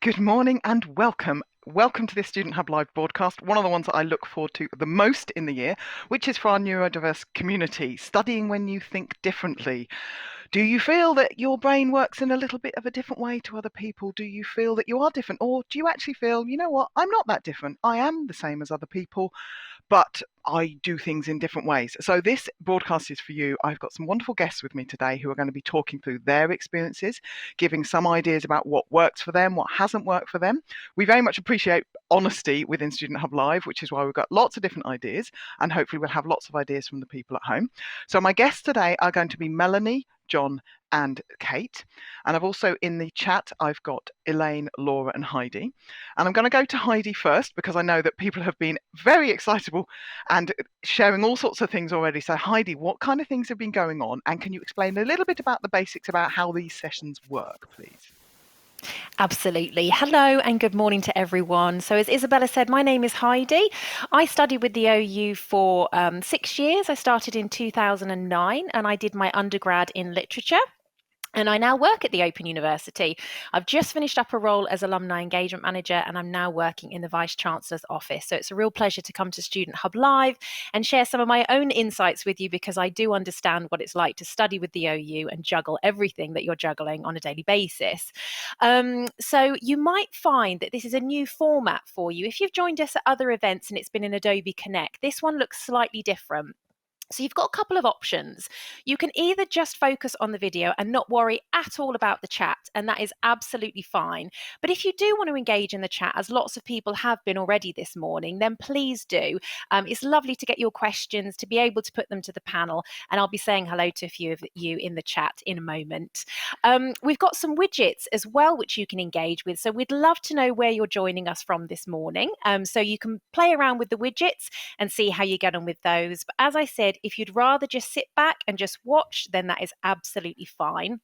Good morning and welcome. Welcome to this Student Hub Live broadcast, one of the ones that I look forward to the most in the year, which is for our neurodiverse community, studying when you think differently. Do you feel that your brain works in a little bit of a different way to other people? Do you feel that you are different? Or do you actually feel, you know what, I'm not that different. I am the same as other people, but I do things in different ways. So this broadcast is for you. I've got some wonderful guests with me today who are going to be talking through their experiences, giving some ideas about what works for them, what hasn't worked for them. We very much appreciate honesty within Student Hub Live, which is why we've got lots of different ideas, and hopefully we'll have lots of ideas from the people at home. So my guests today are going to be Melanie, John, and Kate. And I've also in the chat, I've got Elaine, Laura, and Heidi. And I'm going to go to Heidi first because I know that people have been very excitable and sharing all sorts of things already. So, Heidi, what kind of things have been going on? And can you explain a little bit about the basics about how these sessions work, please? Absolutely. Hello and good morning to everyone. So, as Isabella said, my name is Heidi. I studied with the OU for 6 years. I started in 2009 and I did my undergrad in literature. And I now work at the Open University. I've just finished up a role as Alumni Engagement Manager, and I'm now working in the Vice Chancellor's office. So it's a real pleasure to come to Student Hub Live and share some of my own insights with you because I do understand what it's like to study with the OU and juggle everything that you're juggling on a daily basis. So you might find that this is a new format for you. If you've joined us at other events and it's been in Adobe Connect, this one looks slightly different. So you've got a couple of options. You can either just focus on the video and not worry at all about the chat, and that is absolutely fine. But if you do want to engage in the chat, as lots of people have been already this morning, then please do. It's lovely to get your questions, to be able to put them to the panel, and I'll be saying hello to a few of you in the chat in a moment. We've got some widgets as well, which you can engage with. So we'd love to know where you're joining us from this morning. So you can play around with the widgets and see how you get on with those. But as I said, if you'd rather just sit back and just watch, then that is absolutely fine.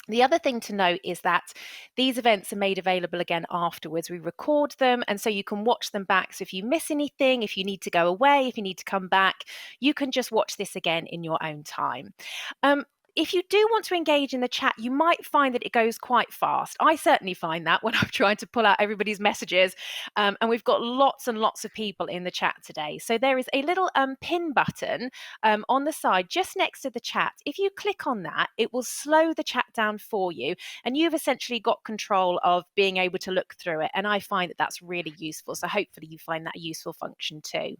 The other thing to note is that these events are made available again afterwards. We record them, and so you can watch them back. So if you miss anything, if you need to go away, if you need to come back, you can just watch this again in your own time. If you do want to engage in the chat, you might find that it goes quite fast. I certainly find that when I'm trying to pull out everybody's messages. And we've got lots and lots of people in the chat today. So there is a little pin button on the side just next to the chat. If you click on that, it will slow the chat down for you. And you've essentially got control of being able to look through it. And I find that that's really useful. So hopefully you find that a useful function too.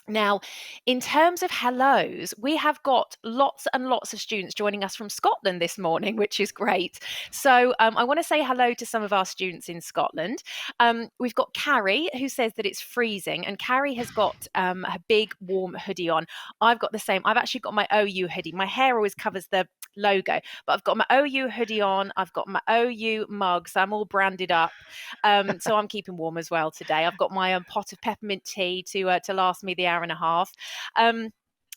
Now, in terms of hellos, we have got lots and lots of students joining us from Scotland this morning, which is great. So I want to say hello to some of our students in Scotland. We've got Carrie, who says that it's freezing, and Carrie has got a big warm hoodie on. I've got the same. I've actually got my OU hoodie. My hair always covers the logo, but I've got my OU hoodie on. I've got my OU mug, so I'm all branded up. So I'm keeping warm as well today. I've got my pot of peppermint tea to last me the hour and a half.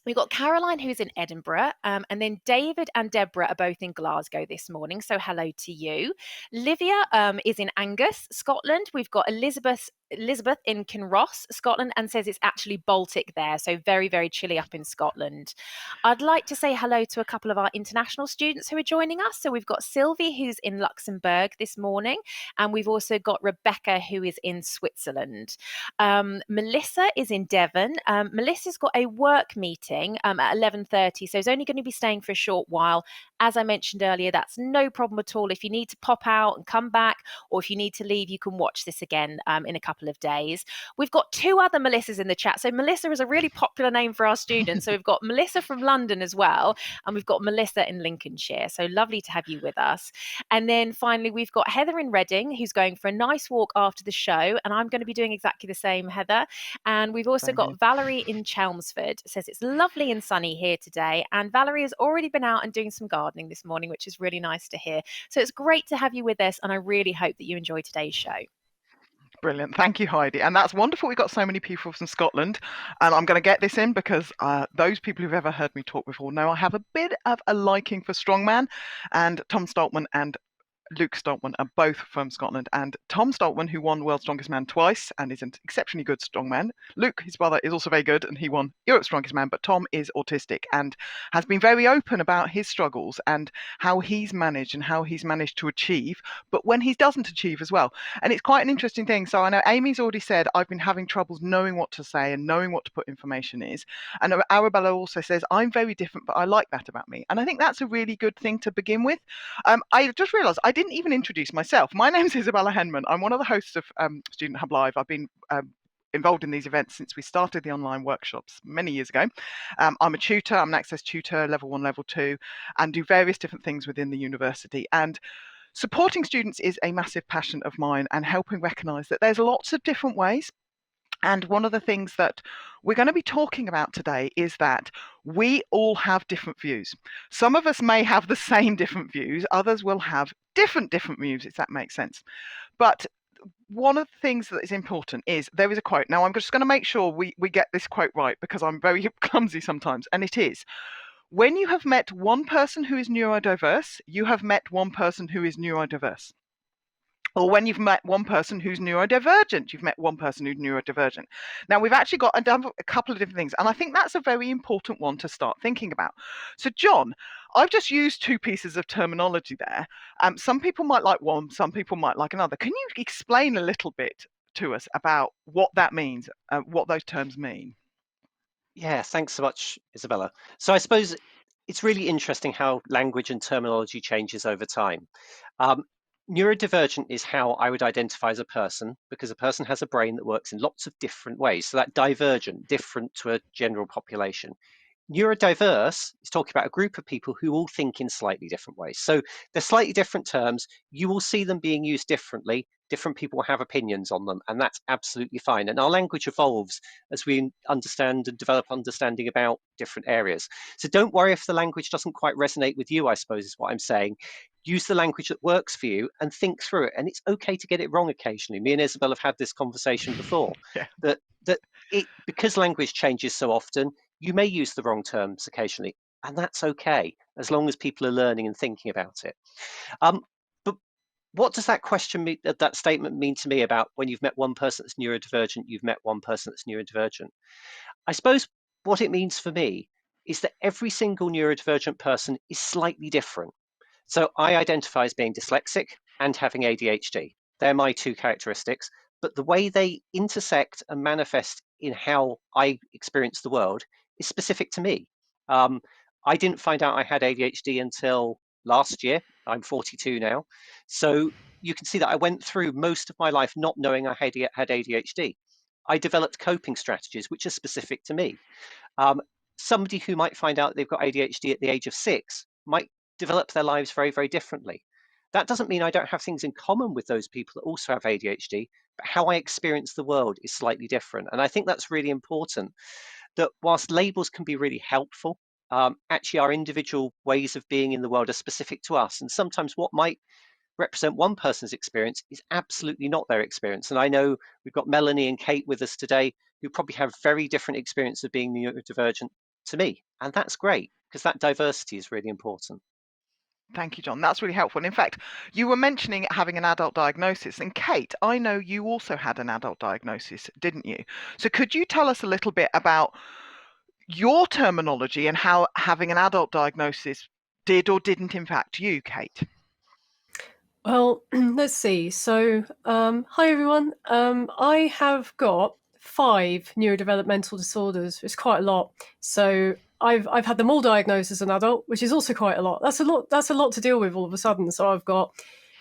We've got Caroline, who's in Edinburgh, and then David and Deborah are both in Glasgow this morning. So hello to you. Livia is in Angus, Scotland. We've got Elizabeth in Kinross, Scotland, and says it's actually Baltic there. So very, very chilly up in Scotland. I'd like to say hello to a couple of our international students who are joining us. So we've got Sylvie, who's in Luxembourg this morning, and we've also got Rebecca, who is in Switzerland. Melissa is in Devon. Melissa's got a work meeting at 11:30, so is only going to be staying for a short while. As I mentioned earlier, that's no problem at all. If you need to pop out and come back, or if you need to leave, you can watch this again in a couple of days. We've got two other Melissas in the chat. So Melissa is a really popular name for our students. So we've got Melissa from London as well, and we've got Melissa in Lincolnshire. So lovely to have you with us. And then finally, we've got Heather in Reading, who's going for a nice walk after the show, and I'm going to be doing exactly the same, Heather. And we've also Same here. got Valerie in Chelmsford. Says it's lovely and sunny here today, and Valerie has already been out and doing some gardening this morning, which is really nice to hear. So it's great to have you with us, and I really hope that you enjoy today's show. Brilliant. Thank you, Heidi. And that's wonderful. We've got so many people from Scotland. And I'm going to get this in because those people who've ever heard me talk before know I have a bit of a liking for strongman and Tom Stoltman and Luke Stoltman are both from Scotland, and Tom Stoltman, who won World's Strongest Man twice and is an exceptionally good strongman. Luke, his brother, is also very good, and he won Europe's Strongest Man, but Tom is autistic and has been very open about his struggles and how he's managed to achieve, but when he doesn't achieve as well. And it's quite an interesting thing. So I know Amy's already said, I've been having troubles knowing what to say and knowing what to put information is. And Arabella also says, I'm very different, but I like that about me. And I think that's a really good thing to begin with. I just realised I didn't even introduce myself. My name's Isabella Henman. I'm one of the hosts of Student Hub Live. I've been involved in these events since we started the online workshops many years ago. I'm a tutor. I'm an Access tutor, level 1, level 2, and do various different things within the university. And supporting students is a massive passion of mine, and helping recognise that there's lots of different ways. And one of the things that we're going to be talking about today is that we all have different views. Some of us may have the same different views, others will have different views, if that makes sense. But one of the things that is important is there is a quote. Now, I'm just going to make sure we get this quote right, because I'm very clumsy sometimes. And it is, when you have met one person who is neurodiverse, you have met one person who is neurodiverse. Or when you've met one person who's neurodivergent, you've met one person who's neurodivergent. Now, we've actually got a couple of different things, and I think that's a very important one to start thinking about. So, John, I've just used two pieces of terminology there. Some people might like one, some people might like another. Can you explain a little bit to us about what that means, what those terms mean? Yeah, thanks so much, Isabella. So I suppose it's really interesting how language and terminology changes over time. Um, Neurodivergent is how I would identify as a person, because a person has a brain that works in lots of different ways. So that divergent, different to a general population. Neurodiverse is talking about a group of people who all think in slightly different ways. So they're slightly different terms. You will see them being used differently. Different people have opinions on them, and that's absolutely fine. And our language evolves as we understand and develop understanding about different areas. So don't worry if the language doesn't quite resonate with you, I suppose is what I'm saying. Use the language that works for you and think through it. And it's okay to get it wrong occasionally. Me and Isabel have had this conversation before, Yeah. that because language changes so often, you may use the wrong terms occasionally, and that's okay, as long as people are learning and thinking about it. But what does that that statement mean to me about when you've met one person that's neurodivergent, you've met one person that's neurodivergent? I suppose what it means for me is that every single neurodivergent person is slightly different. So I identify as being dyslexic and having ADHD. They're my two characteristics, but the way they intersect and manifest in how I experience the world is specific to me. I didn't find out I had ADHD until last year. I'm 42 now. So you can see that I went through most of my life not knowing I had ADHD. I developed coping strategies which are specific to me. Somebody who might find out they've got ADHD at the age of 6 might develop their lives very, very differently. That doesn't mean I don't have things in common with those people that also have ADHD, but how I experience the world is slightly different. And I think that's really important, that whilst labels can be really helpful, actually our individual ways of being in the world are specific to us. And sometimes what might represent one person's experience is absolutely not their experience. And I know we've got Melanie and Kate with us today who probably have very different experience of being neurodivergent to me. And that's great, because that diversity is really important. Thank you, John. That's really helpful. And in fact, you were mentioning having an adult diagnosis. And Kate, I know you also had an adult diagnosis, didn't you? So could you tell us a little bit about your terminology and how having an adult diagnosis did or didn't impact you, Kate? Well, let's see. So, hi everyone. I have got 5 neurodevelopmental disorders. It's quite a lot. So I've had them all diagnosed as an adult, which is also quite a lot. That's a lot. That's a lot to deal with all of a sudden. So I've got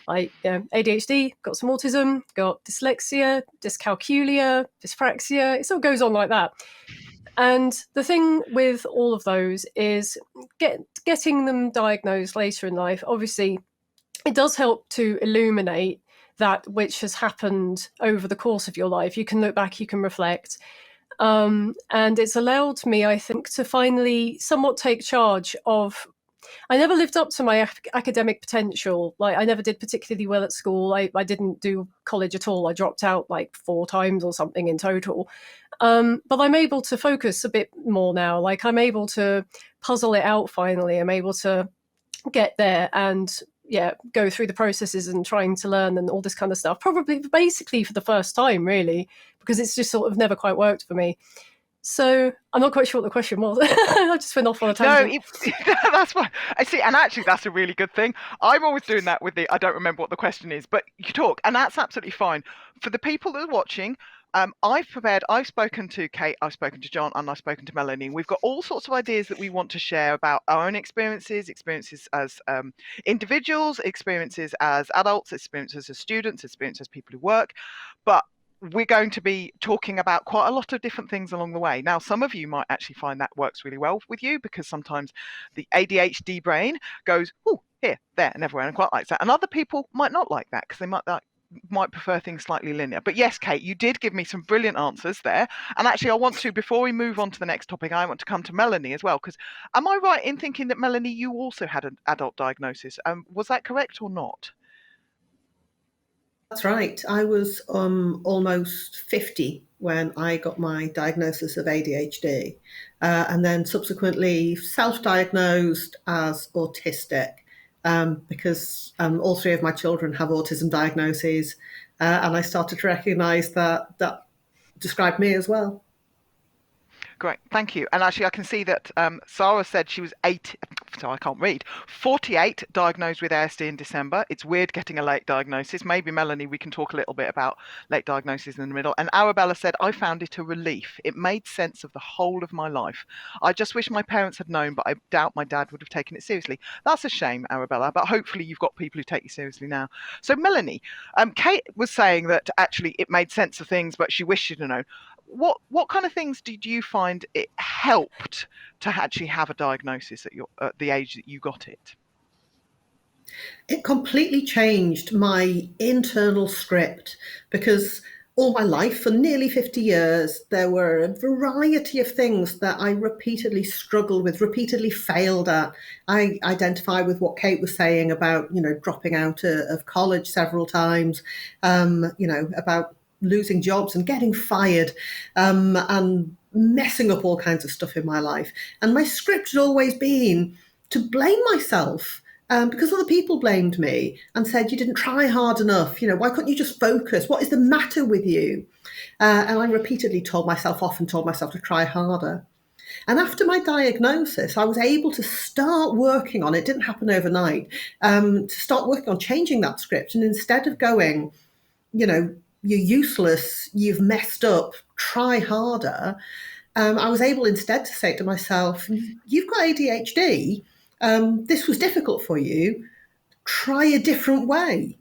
ADHD, got some autism, got dyslexia, dyscalculia, dyspraxia. It sort of goes on like that. And the thing with all of those is getting them diagnosed later in life. Obviously, it does help to illuminate that which has happened over the course of your life. You can look back, you can reflect. And it's allowed me, I think, to finally somewhat take charge of. I never lived up to my academic potential. Like, I never did particularly well at school. I didn't do college at all. I dropped out like 4 times or something in total. But I'm able to focus a bit more now. Like, I'm able to puzzle it out finally. I'm able to get there and go through the processes and trying to learn and all this kind of stuff. Probably basically for the first time, really, because it's just sort of never quite worked for me. So I'm not quite sure what the question was. I just went off on a tangent. No, that's fine. I see, and actually, that's a really good thing. I'm always doing that with I don't remember what the question is, but you talk, and that's absolutely fine. For the people that are watching, I've prepared. I've spoken to Kate, I've spoken to John, and I've spoken to Melanie. We've got all sorts of ideas that we want to share about our own experiences as individuals, experiences as adults, experiences as students, experiences as people who work, but we're going to be talking about quite a lot of different things along the way. Now, some of you might actually find that works really well with you, because sometimes the ADHD brain goes, oh, here, there, and everywhere, and quite likes that. And other people might not like that, because they might prefer things slightly linear. But yes, Kate, you did give me some brilliant answers there. And actually, I want to, before we move on to the next topic, I want to come to Melanie as well, because am I right in thinking that, Melanie, you also had an adult diagnosis? Was that correct or not? That's right. I was almost 50 when I got my diagnosis of ADHD, and then subsequently self-diagnosed as autistic, because all three of my children have autism diagnoses, and I started to recognise that described me as well. Great, thank you. And actually, I can see that Sarah said she was 48, diagnosed with ASD in December. It's weird getting a late diagnosis. Maybe, Melanie, we can talk a little bit about late diagnosis in the middle. And Arabella said, I found it a relief. It made sense of the whole of my life. I just wish my parents had known, but I doubt my dad would have taken it seriously. That's a shame, Arabella, but hopefully you've got people who take you seriously now. So, Melanie, Kate was saying that actually it made sense of things, but she wished she'd known. What kind of things did you find it helped to actually have a diagnosis at the age that you got it? It completely changed my internal script, because all my life, for nearly 50 years, there were a variety of things that I repeatedly struggled with, repeatedly failed at. I identify with what Kate was saying about, dropping out of college several times, about losing jobs and getting fired, and messing up all kinds of stuff in my life. And my script had always been to blame myself, because other people blamed me and said, you didn't try hard enough. Why couldn't you just focus? What is the matter with you? And I repeatedly told myself off and told myself to try harder. And after my diagnosis, I was able to start working on it. It didn't happen overnight. To start working on changing that script. And instead of going, you're useless, you've messed up, try harder, I was able instead to say to myself, you've got ADHD, this was difficult for you, try a different way.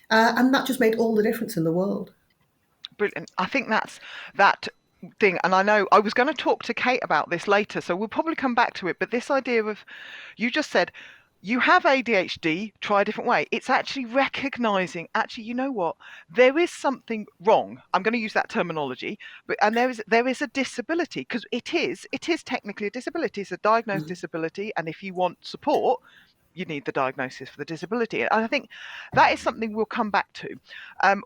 And that just made all the difference in the world. Brilliant. I think that's that thing, and I know I was going to talk to Kate about this later, so we'll probably come back to it, but this idea of, you just said, you have ADHD, try a different way. It's actually recognizing, actually, you know what, there is something wrong. I'm going to use that terminology, and there is a disability, because it is technically a disability. It's a diagnosed disability, and if you want support, you need the diagnosis for the disability. And I think that is something we'll come back to.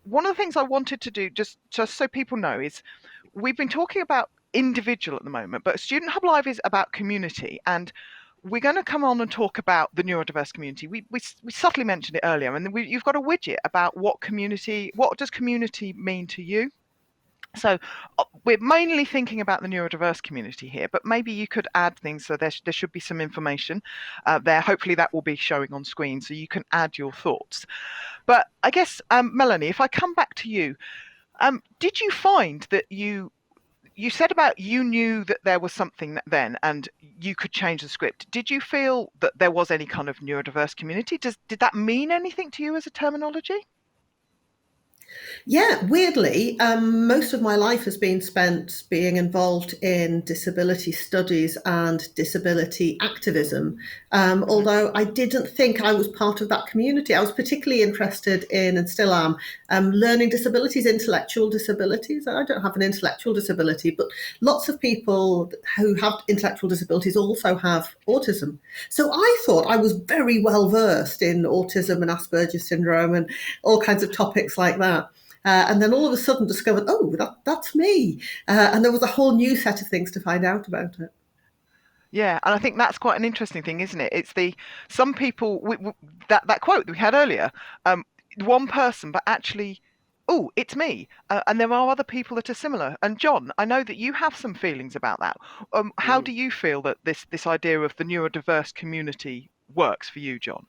One of the things I wanted to do, just so people know, is we've been talking about individual at the moment, but Student Hub Live is about community, and we're going to come on and talk about the neurodiverse community. We subtly mentioned it earlier, and you've got a widget about what does community mean to you? So we're mainly thinking about the neurodiverse community here, but maybe you could add things. So there should be some information there. Hopefully that will be showing on screen, so you can add your thoughts. But I guess, Melanie, if I come back to you, did you find that you said about you knew that there was something then and you could change the script. Did you feel that there was any kind of neurodiverse community? Did that mean anything to you as a terminology? Yeah, weirdly, most of my life has been spent being involved in disability studies and disability activism, although I didn't think I was part of that community. I was particularly interested in, and still am, learning disabilities, intellectual disabilities. I don't have an intellectual disability, but lots of people who have intellectual disabilities also have autism. So I thought I was very well versed in autism and Asperger's syndrome and all kinds of topics like that. And then all of a sudden discovered, that's me. And there was a whole new set of things to find out about it. Yeah, and I think that's quite an interesting thing, isn't it? It's some people that quote that we had earlier, um, one person, but actually, oh, it's me, and there are other people that are similar. And John, I know that you have some feelings about that. How Mm. do you feel that this idea of the neurodiverse community works for you, John?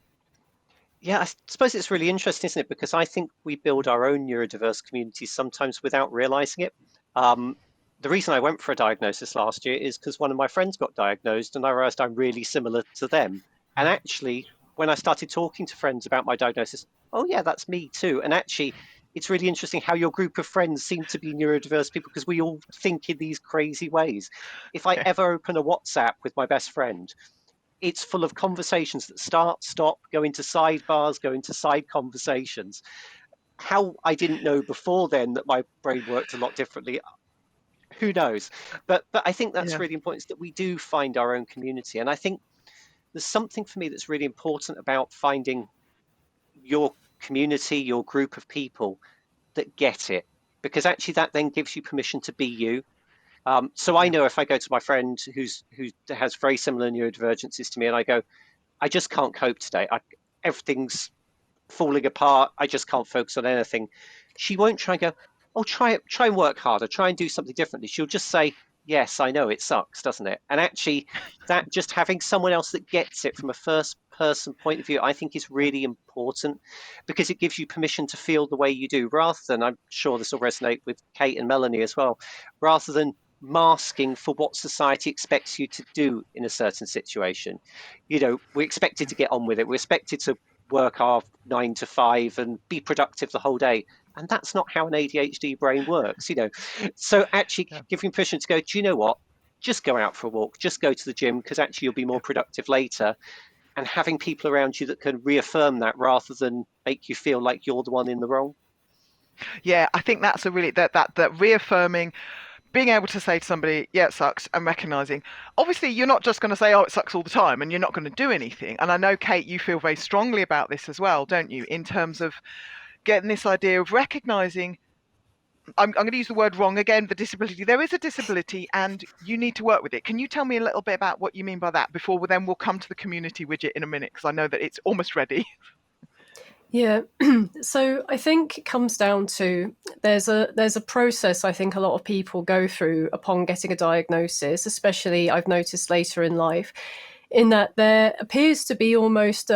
Yeah, I suppose it's really interesting, isn't it? Because I think we build our own neurodiverse communities sometimes without realizing it. Um, the reason I went for a diagnosis last year is because one of my friends got diagnosed and I realized I'm really similar to them. And actually, when I started talking to friends about my diagnosis, oh, yeah, that's me too. And actually, it's really interesting how your group of friends seem to be neurodiverse people because we all think in these crazy ways. If I Yeah, ever open a WhatsApp with my best friend, it's full of conversations that start, stop, go into sidebars, go into side conversations. How I didn't know before then that my brain worked a lot differently, who knows? But I think that's yeah, really important is that we do find our own community. And I think there's something for me that's really important about finding your community, your group of people that get it, because actually that then gives you permission to be you. So I yeah, know if I go to my friend who has very similar neurodivergences to me, and I go, I just can't cope today. Everything's falling apart. I just can't focus on anything. She won't try and go, oh, try and work harder, try and do something differently. She'll just say, yes, I know it sucks, doesn't it? And actually, that just having someone else that gets it from a first person point of view, I think is yeah, really important because it gives you permission to feel the way you do rather than, I'm sure this will resonate with Kate and Melanie as well, rather than masking for what society expects you to do in a certain situation. We're expected yeah. to get on with it. We're expected to work our 9 to 5 and be productive the whole day. And that's not how an ADHD brain works. So actually Yeah. giving permission to go, do you know what? Just go out for a walk, just go to the gym because actually you'll be more productive later. And having people around you that can reaffirm that rather than make you feel like you're the one in the wrong. Yeah, I think that's a really that reaffirming, being able to say to somebody, yeah, it sucks, and recognizing, obviously, you're not just going to say, oh, it sucks all the time, and you're not going to do anything. And I know, Kate, you feel very strongly about this as well, don't you? In terms of getting this idea of recognizing, I'm going to use the word wrong again, the disability. There is a disability, and you need to work with it. Can you tell me a little bit about what you mean by that before we'll come to the community widget in a minute, because I know that it's almost ready. Yeah, so I think it comes down to there's a process I think a lot of people go through upon getting a diagnosis, especially I've noticed later in life, in that there appears to be almost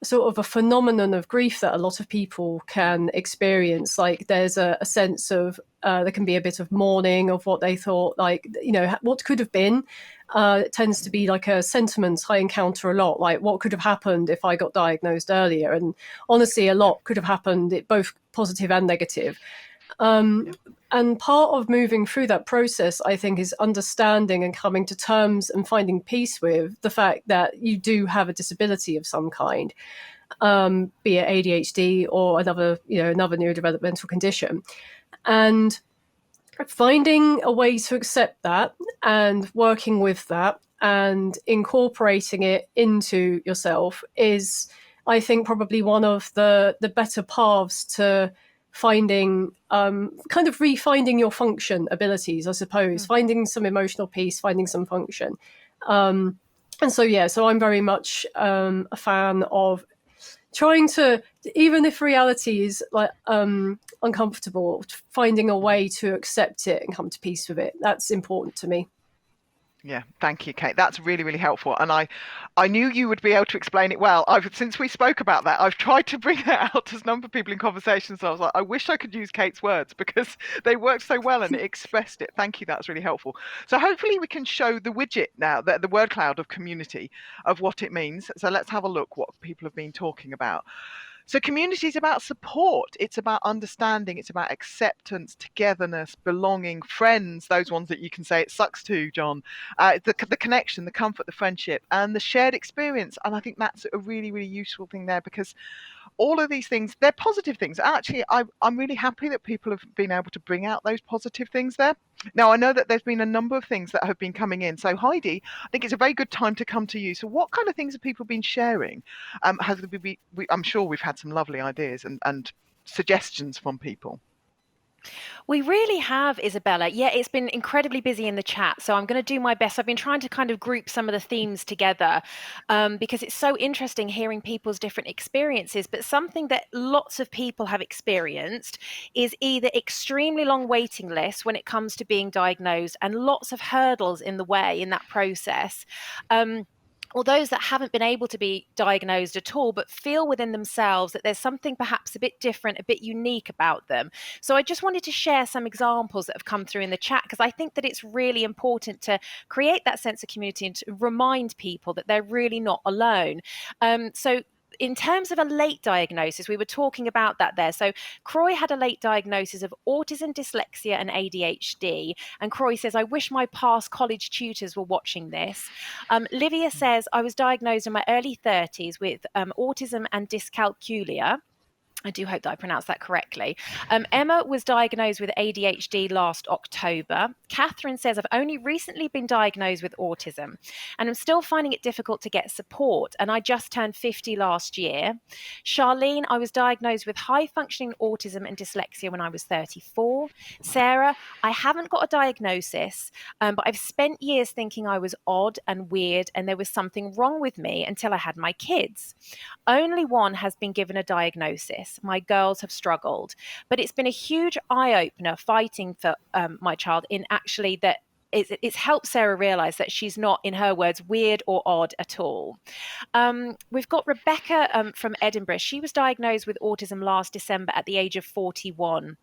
sort of a phenomenon of grief that a lot of people can experience. Like there's a sense of there can be a bit of mourning of what they thought, like what could have been. It tends to be like a sentiment I encounter a lot, like what could have happened if I got diagnosed earlier. And honestly, a Yeah, lot could have happened, both positive and negative. yeah, And part of moving through that process, I think, is understanding and coming to terms and finding peace with the fact that you do have a disability of some kind, be it ADHD or another neurodevelopmental condition, and finding a way to accept that and working with that and incorporating it into yourself is, I think, probably one of the better paths to finding kind of refinding your function abilities, I suppose, mm, finding some emotional peace, finding some function. um, and so so I'm very much a fan of trying to, even if reality is like uncomfortable, finding a way to accept it and come to peace with it. That's important to me. yeah. Thank you, Kate. That's really, really helpful. And I knew you would be able to explain it well. Since we spoke about that, I've tried to bring that out to a number of people in conversations. So I was like, I wish I could use Kate's words because they work so well and it expressed it. Thank you. That's really helpful. So hopefully we can show the widget now, the word cloud of community, of what it means. So let's have a look what people have been talking about. So community is about support. It's about understanding. It's about acceptance, togetherness, belonging, friends, those ones that you can say it sucks to, John. The connection, the comfort, the friendship, and the shared experience. And I think that's a really, really useful thing there because all of these things, they're positive things. Actually, I'm really happy that people have been able to bring out those positive things there. Now, I know that there's been a number of things that have been coming in. So, Heidi, I think it's a very good time to come to you. So, what kind of things have people been sharing? I'm sure we've had some lovely ideas and suggestions from people. We really have, Isabella. Yeah, it's been incredibly busy in the chat. So I'm going to do my best. I've been trying to kind of group some of the themes together because it's so interesting hearing people's different experiences. But something that lots of people have experienced is either extremely long waiting lists when it comes to being diagnosed and lots of hurdles in the way in that process. Or those that haven't been able to be diagnosed at all, but feel within themselves that there's something perhaps a bit different, a bit unique about them. So I just wanted to share some examples that have come through in the chat, because I think that it's really important to create that sense of community and to remind people that they're really not alone. So in terms of a late diagnosis, we were talking about that there. So Croy had a late diagnosis of autism, dyslexia, and ADHD. And Croy says, I wish my past college tutors were watching this. Livia says, I was diagnosed in my early 30s with autism and dyscalculia. I do hope that I pronounced that correctly. Emma was diagnosed with ADHD last October. Catherine says, I've only recently been diagnosed with autism and I'm still finding it difficult to get support. And I just turned 50 last year. Charlene, I was diagnosed with high functioning autism and dyslexia when I was 34. Sarah, I haven't got a diagnosis, but I've spent years thinking I was odd and weird and there was something wrong with me until I had my kids. Only one has been given a diagnosis. My girls have struggled, but it's been a huge eye-opener fighting for my child in actually that it's helped Sarah realize that she's not, in her words, weird or odd at all. We've got Rebecca from Edinburgh. She was diagnosed with autism last December at the age of 41.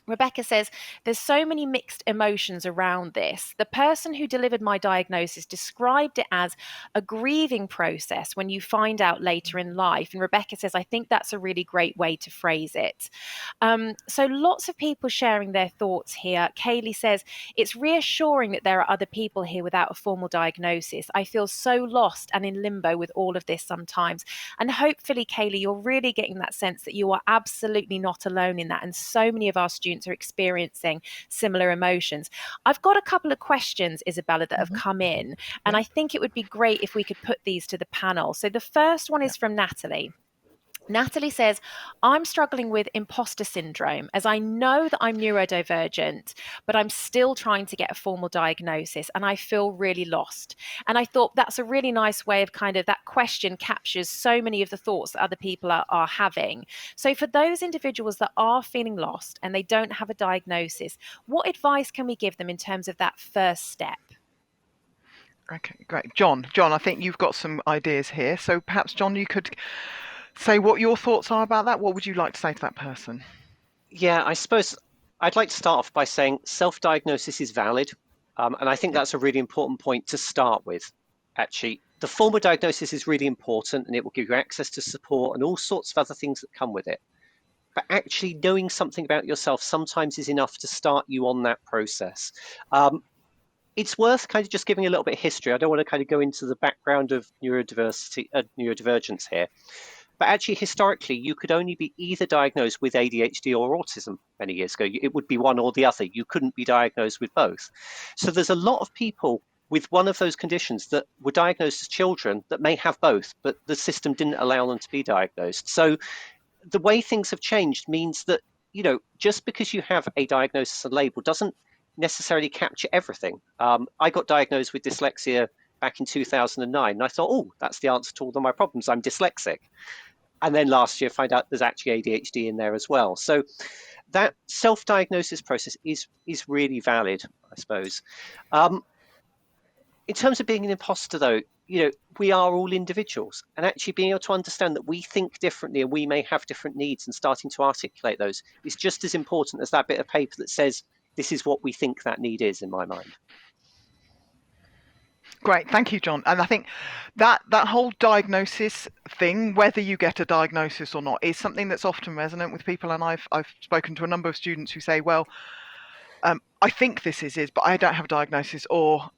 Rebecca says, there's so many mixed emotions around this. The person who delivered my diagnosis described it as a grieving process when you find out later in life. And Rebecca says, I think that's a really great way to phrase it. So lots of people sharing their thoughts here. Kaylee says, it's reassuring that there are other people here without a formal diagnosis. I feel so lost and in limbo with all of this sometimes. And hopefully, Kaylee, you're really getting that sense that you are absolutely not alone in that. And so many of our students are experiencing similar emotions. I've got a couple of questions, Isabella, that have come in, and I think it would be great if we could put these to the panel. So the first one is from Natalie. Natalie says, I'm struggling with imposter syndrome as I know that I'm neurodivergent, but I'm still trying to get a formal diagnosis and I feel really lost. And I thought that's a really nice way of kind of that question captures so many of the thoughts that other people are having. So for those individuals that are feeling lost and they don't have a diagnosis, what advice can we give them in terms of that first step? Okay, great. John, I think you've got some ideas here. So perhaps, John, you could say what your thoughts are about that. What would you like to say to that person? Yeah, I suppose I'd like to start off by saying self-diagnosis is valid. And I think that's a really important point to start with, actually. The formal diagnosis is really important and it will give you access to support and all sorts of other things that come with it. But actually knowing something about yourself sometimes is enough to start you on that process. It's worth kind of just giving a little bit of history. I don't want to kind of go into the background of neurodivergence here. But actually, historically, you could only be either diagnosed with ADHD or autism many years ago. It would be one or the other. You couldn't be diagnosed with both. So there's a lot of people with one of those conditions that were diagnosed as children that may have both, but the system didn't allow them to be diagnosed. So the way things have changed means that, just because you have a diagnosis and label doesn't necessarily capture everything. I got diagnosed with dyslexia back in 2009, and I thought, oh, that's the answer to all of my problems. I'm dyslexic. And then last year, find out there's actually ADHD in there as well. So that self-diagnosis process is really valid, I suppose. In terms of being an imposter, though, we are all individuals, and actually being able to understand that we think differently and we may have different needs and starting to articulate those is just as important as that bit of paper that says this is what we think that need is, in my mind. Great, thank you, John. And I think that whole diagnosis thing, whether you get a diagnosis or not, is something that's often resonant with people. And I've spoken to a number of students who say, well, I think this is, but I don't have a diagnosis, or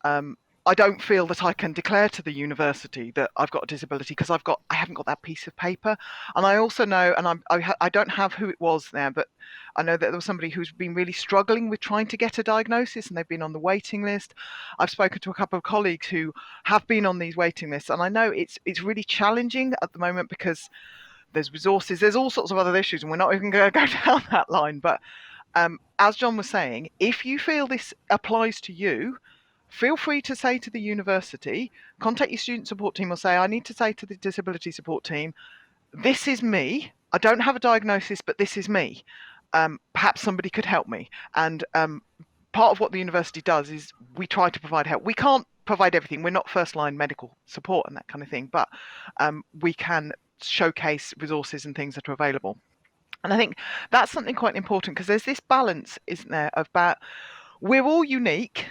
I don't feel that I can declare to the university that I've got a disability because I haven't got that piece of paper. And I also know, and I don't have who it was there, but I know that there was somebody who's been really struggling with trying to get a diagnosis and they've been on the waiting list. I've spoken to a couple of colleagues who have been on these waiting lists, and I know it's really challenging at the moment because there's resources, there's all sorts of other issues, and we're not even going to go down that line, but as John was saying, if you feel this applies to you, feel free to say to the university, contact your student support team, or say, I need to say to the disability support team, this is me. I don't have a diagnosis, but this is me. Perhaps somebody could help me. And part of what the university does is we try to provide help. We can't provide everything. We're not first line medical support and that kind of thing, but we can showcase resources and things that are available. And I think that's something quite important, because there's this balance, isn't there, about we're all unique,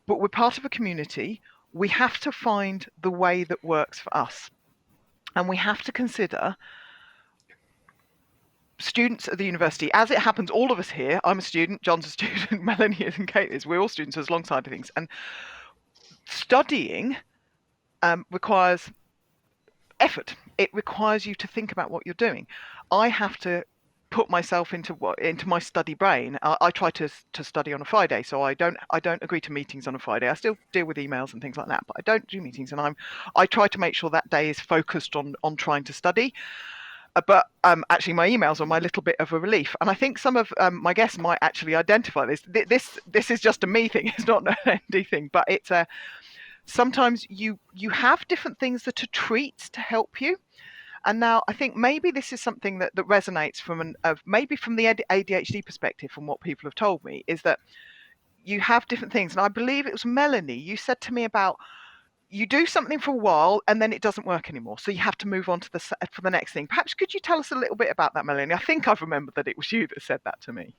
but we're part of a community. We have to find the way that works for us. And we have to consider students at the university. As it happens, all of us here, I'm a student, John's a student, Melanie is, and Kate is, we're all students as alongside of things. And studying requires effort. It requires you to think about what you're doing. I have to put myself into my study brain. I try to study on a Friday, so I don't agree to meetings on a Friday. I still deal with emails and things like that, but I don't do meetings, and I try to make sure that day is focused on trying to study. But actually, my emails are my little bit of a relief, and I think some of my guests might actually identify this. This is just a me thing; it's not an ND thing, but it's a. Sometimes you have different things that are treats to help you. And now I think maybe this is something that resonates from maybe from the ADHD perspective, from what people have told me, is that you have different things. And I believe it was Melanie, you said to me about you do something for a while and then it doesn't work anymore. So you have to move on to for the next thing. Perhaps could you tell us a little bit about that, Melanie? I think I've remembered that it was you that said that to me.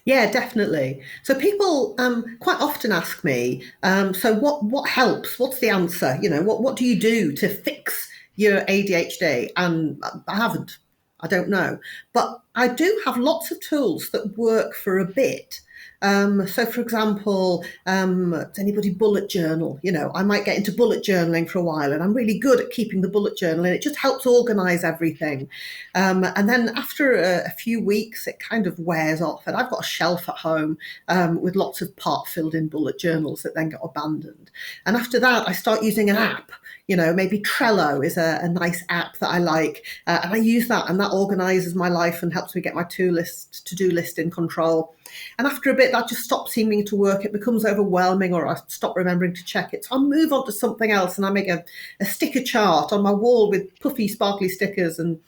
Yeah, definitely. So people quite often ask me, so what helps? What's the answer? You know, what do you do to fix your ADHD? And I haven't. I don't know. But I do have lots of tools that work for a bit. So, for example, does anybody bullet journal? You know, I might get into bullet journaling for a while, and I'm really good at keeping the bullet journal, and it just helps organize everything. And then after a few weeks, it kind of wears off, and I've got a shelf at home with lots of part-filled in bullet journals that then get abandoned. And after that, I start using an app. You know, maybe Trello is a nice app that I like, and I use that, and that organizes my life and helps me get my to-do list in control. And after a bit, that just stops seeming to work. It becomes overwhelming, or I stop remembering to check it. So I'll move on to something else, and I make a sticker chart on my wall with puffy, sparkly stickers, and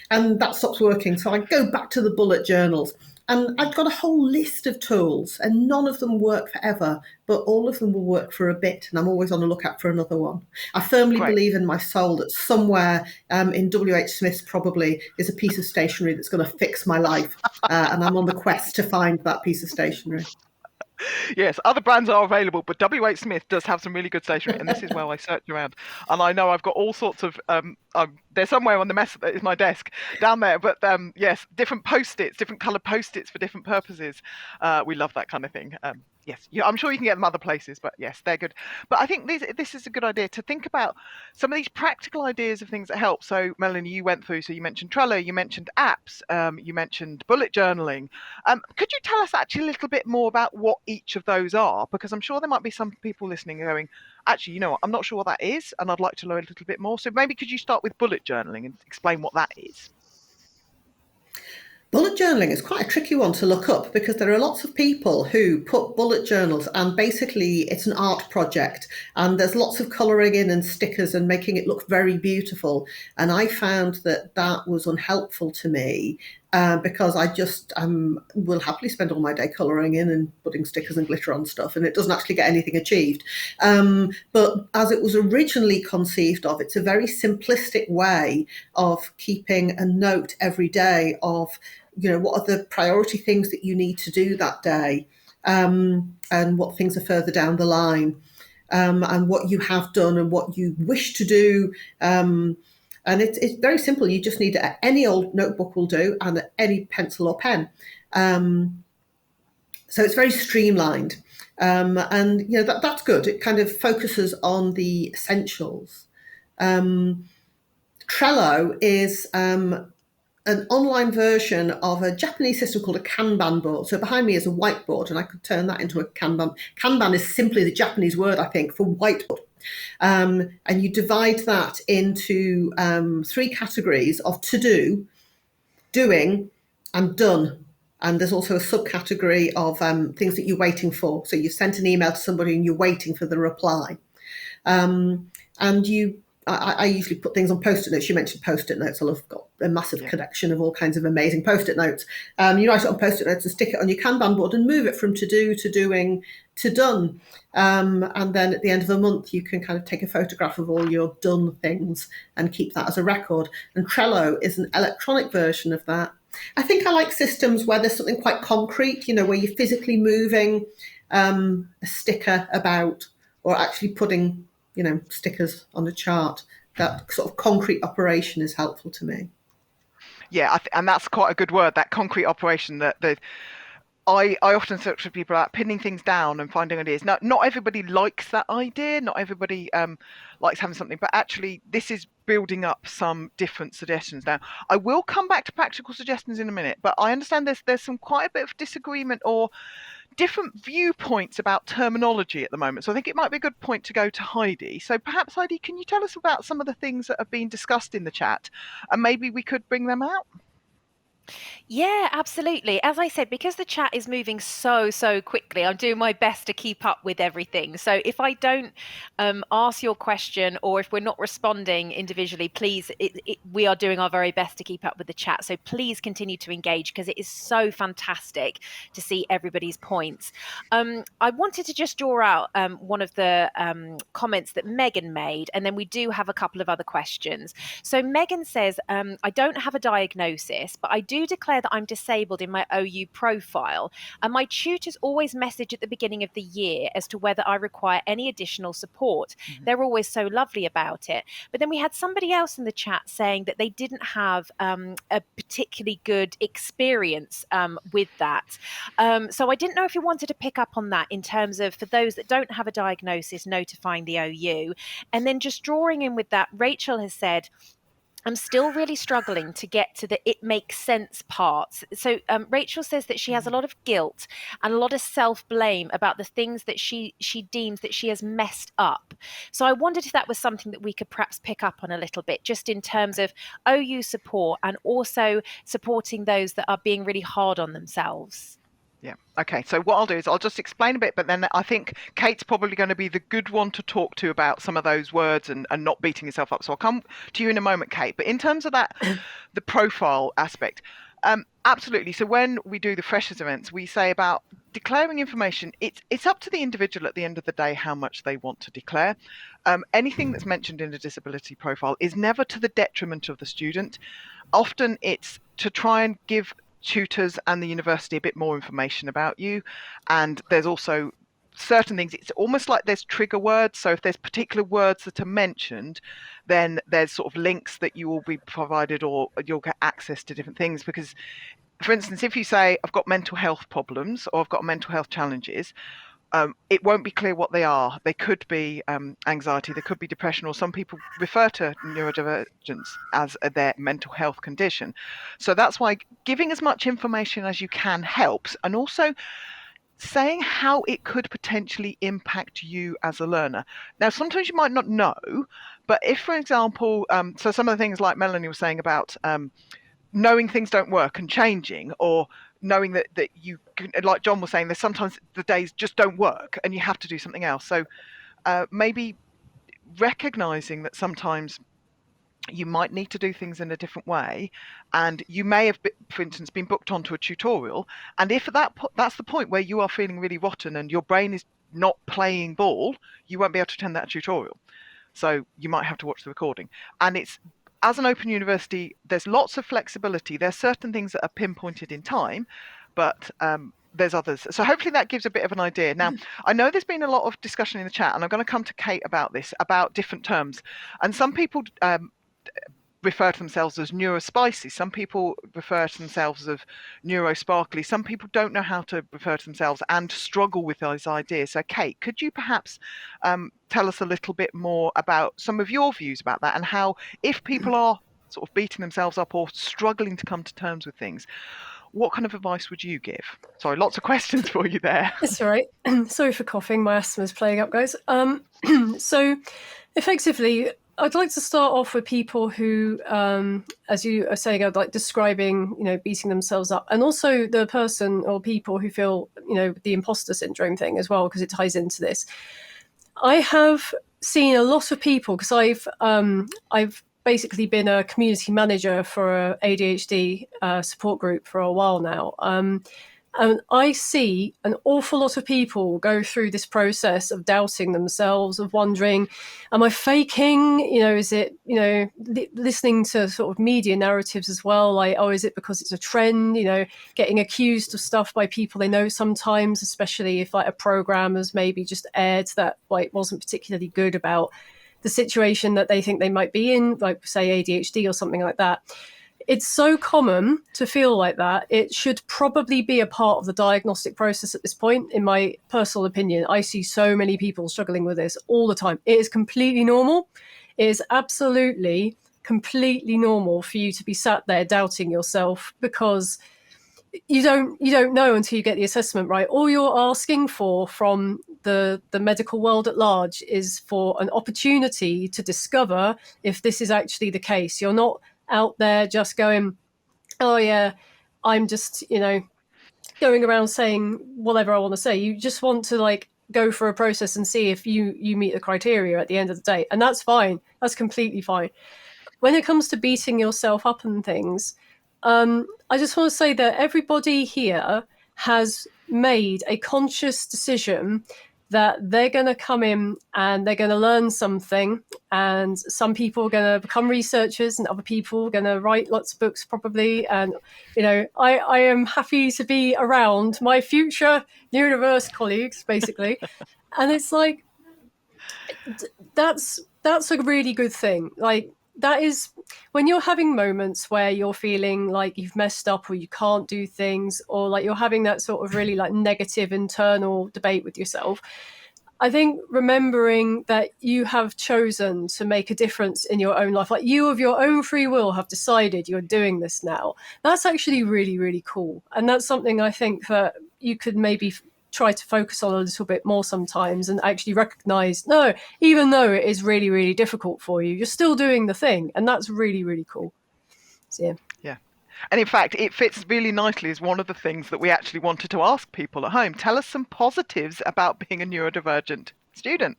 that stops working. So I go back to the bullet journals. And I've got a whole list of tools, and none of them work forever, but all of them will work for a bit, and I'm always on the lookout for another one. I firmly believe in my soul that somewhere in W.H. Smith's probably is a piece of stationery that's going to fix my life, and I'm on the quest to find that piece of stationery. Yes, other brands are available, but W.H. Smith does have some really good stationery, and this is where I search around. And I know I've got all sorts of, they're somewhere on the mess that is my desk down there, but yes, different Post-its, different coloured Post-its for different purposes. We love that kind of thing. Yes, I'm sure you can get them other places, but yes, they're good. But I think this is a good idea to think about some of these practical ideas of things that help. So, Melanie, you went through, so you mentioned Trello, you mentioned apps, you mentioned bullet journaling. Could you tell us actually a little bit more about what each of those are? Because I'm sure there might be some people listening going, actually, you know what, I'm not sure what that is, and I'd like to learn a little bit more. So maybe could you start with bullet journaling and explain what that is? Bullet journaling is quite a tricky one to look up, because there are lots of people who put bullet journals, and basically it's an art project, and there's lots of colouring in and stickers and making it look very beautiful. And I found that was unhelpful to me, because I just will happily spend all my day colouring in and putting stickers and glitter on stuff, and it doesn't actually get anything achieved. But as it was originally conceived of, it's a very simplistic way of keeping a note every day of, you know, what are the priority things that you need to do that day, and what things are further down the line, and what you have done and what you wish to do. And it's very simple. You just need any old notebook will do, and any pencil or pen. So it's very streamlined, and you know that's good. It kind of focuses on the essentials. Trello is an online version of a Japanese system called a Kanban board. So behind me is a whiteboard, and I could turn that into a Kanban. Kanban is simply the Japanese word, I think, for whiteboard. And you divide that into 3 categories of to do, doing, and done. And there's also a subcategory of things that you're waiting for. So you sent an email to somebody and you're waiting for the reply. And I usually put things on Post-it notes. You mentioned Post-it notes. I've got a massive collection of all kinds of amazing Post-it notes. You write it on Post-it notes and stick it on your Kanban board and move it from to do to doing to done. And then at the end of the month, you can kind of take a photograph of all your done things and keep that as a record. And Trello is an electronic version of that. I think I like systems where there's something quite concrete, where you're physically moving a sticker about, or actually putting, stickers on a chart. That sort of concrete operation is helpful to me. Yeah, and that's quite a good word, that concrete operation. I often talk to people about pinning things down and finding ideas. Now, not everybody likes that idea. Not everybody likes having something, but actually this is building up some different suggestions. Now, I will come back to practical suggestions in a minute, but I understand there's some quite a bit of disagreement or different viewpoints about terminology at the moment. So I think it might be a good point to go to Heidi. So perhaps, Heidi, can you tell us about some of the things that have been discussed in the chat, and maybe we could bring them out? Yeah, absolutely. As I said, because the chat is moving so quickly, I'm doing my best to keep up with everything. So if I don't ask your question, or if we're not responding individually, please, we are doing our very best to keep up with the chat. So please continue to engage, because it is so fantastic to see everybody's points. I wanted to just draw out one of the comments that Megan made, and then we do have a couple of other questions. So Megan says, I don't have a diagnosis, but I do declare that I'm disabled in my OU profile, and my tutors always message at the beginning of the year as to whether I require any additional support. Mm-hmm. They're always so lovely about it. But then we had somebody else in the chat saying that they didn't have a particularly good experience with that. So I didn't know if you wanted to pick up on that in terms of, for those that don't have a diagnosis, notifying the OU. And then just drawing in with that, Rachel has said, I'm still really struggling to get to the it makes sense parts. So Rachel says that she has a lot of guilt and a lot of self-blame about the things that she deems that she has messed up. So I wondered if that was something that we could perhaps pick up on a little bit, just in terms of OU support and also supporting those that are being really hard on themselves. Yeah. Okay. So what I'll do is I'll just explain a bit, but then I think Kate's probably going to be the good one to talk to about some of those words and not beating yourself up. So I'll come to you in a moment, Kate. But in terms of that, the profile aspect, absolutely. So when we do the freshers events, we say about declaring information. It's up to the individual at the end of the day how much they want to declare. Anything that's mentioned in a disability profile is never to the detriment of the student. Often it's to try and give tutors and the university a bit more information about you. And there's also certain things, it's almost like there's trigger words. So if there's particular words that are mentioned, then there's sort of links that you will be provided, or you'll get access to different things. Because, for instance, if you say, I've got mental health problems or I've got mental health challenges, it won't be clear what they are. They could be anxiety, they could be depression, or some people refer to neurodivergence as their mental health condition. So that's why giving as much information as you can helps, and also saying how it could potentially impact you as a learner. Now, sometimes you might not know, but if, for example, so some of the things like Melanie was saying about knowing things don't work and changing, or knowing that you can, like John was saying, there's sometimes the days just don't work and you have to do something else. So maybe recognizing that sometimes you might need to do things in a different way, and you may have, for instance, been booked onto a tutorial, and if that's the point where you are feeling really rotten and your brain is not playing ball, you won't be able to attend that tutorial. So you might have to watch the recording. And it's, as an open university, there's lots of flexibility. There's certain things that are pinpointed in time, but there's others. So hopefully that gives a bit of an idea. Now, I know there's been a lot of discussion in the chat, and I'm going to come to Kate about this, about different terms. And some people refer to themselves as neurospicy. Some people refer to themselves as neurosparkly. Some people don't know how to refer to themselves and struggle with those ideas. So Kate, could you perhaps tell us a little bit more about some of your views about that, and how, if people are sort of beating themselves up or struggling to come to terms with things, what kind of advice would you give? Sorry, lots of questions for you there. It's all right. Sorry for coughing. My asthma's playing up, guys. So effectively, I'd like to start off with people who, as you are saying, are like describing, beating themselves up, and also the person or people who feel, the imposter syndrome thing as well, because it ties into this. I have seen a lot of people, because I've basically been a community manager for a ADHD support group for a while now. And I see an awful lot of people go through this process of doubting themselves, of wondering, am I faking? Is it, listening to sort of media narratives as well, like, oh, is it because it's a trend? Getting accused of stuff by people they know sometimes, especially if like a program has maybe just aired that like wasn't particularly good about the situation that they think they might be in, like say ADHD or something like that. It's so common to feel like that. It should probably be a part of the diagnostic process at this point, in my personal opinion. I see so many people struggling with this all the time. It is completely normal. It is absolutely completely normal for you to be sat there doubting yourself, because you don't know until you get the assessment right. All you're asking for from the medical world at large is for an opportunity to discover if this is actually the case. You're not out there just going, oh yeah, I'm just, going around saying whatever I want to say. You just want to like go for a process and see if you meet the criteria at the end of the day. And that's fine. That's completely fine. When it comes to beating yourself up and things, I just want to say that everybody here has made a conscious decision that they're going to come in and they're going to learn something, and some people are going to become researchers and other people are going to write lots of books probably. And I am happy to be around my future neurodiverse colleagues basically. And it's like that's a really good thing. Like, that is when you're having moments where you're feeling like you've messed up or you can't do things, or like you're having that sort of really like negative internal debate with yourself. I think remembering that you have chosen to make a difference in your own life, like you of your own free will have decided you're doing this now, that's actually really, really cool. And that's something I think that you could maybe try to focus on a little bit more sometimes, and actually recognize, no, even though it is really, really difficult for you, you're still doing the thing. And that's really, really cool. So, yeah. And in fact, it fits really nicely as one of the things that we actually wanted to ask people at home. Tell us some positives about being a neurodivergent student.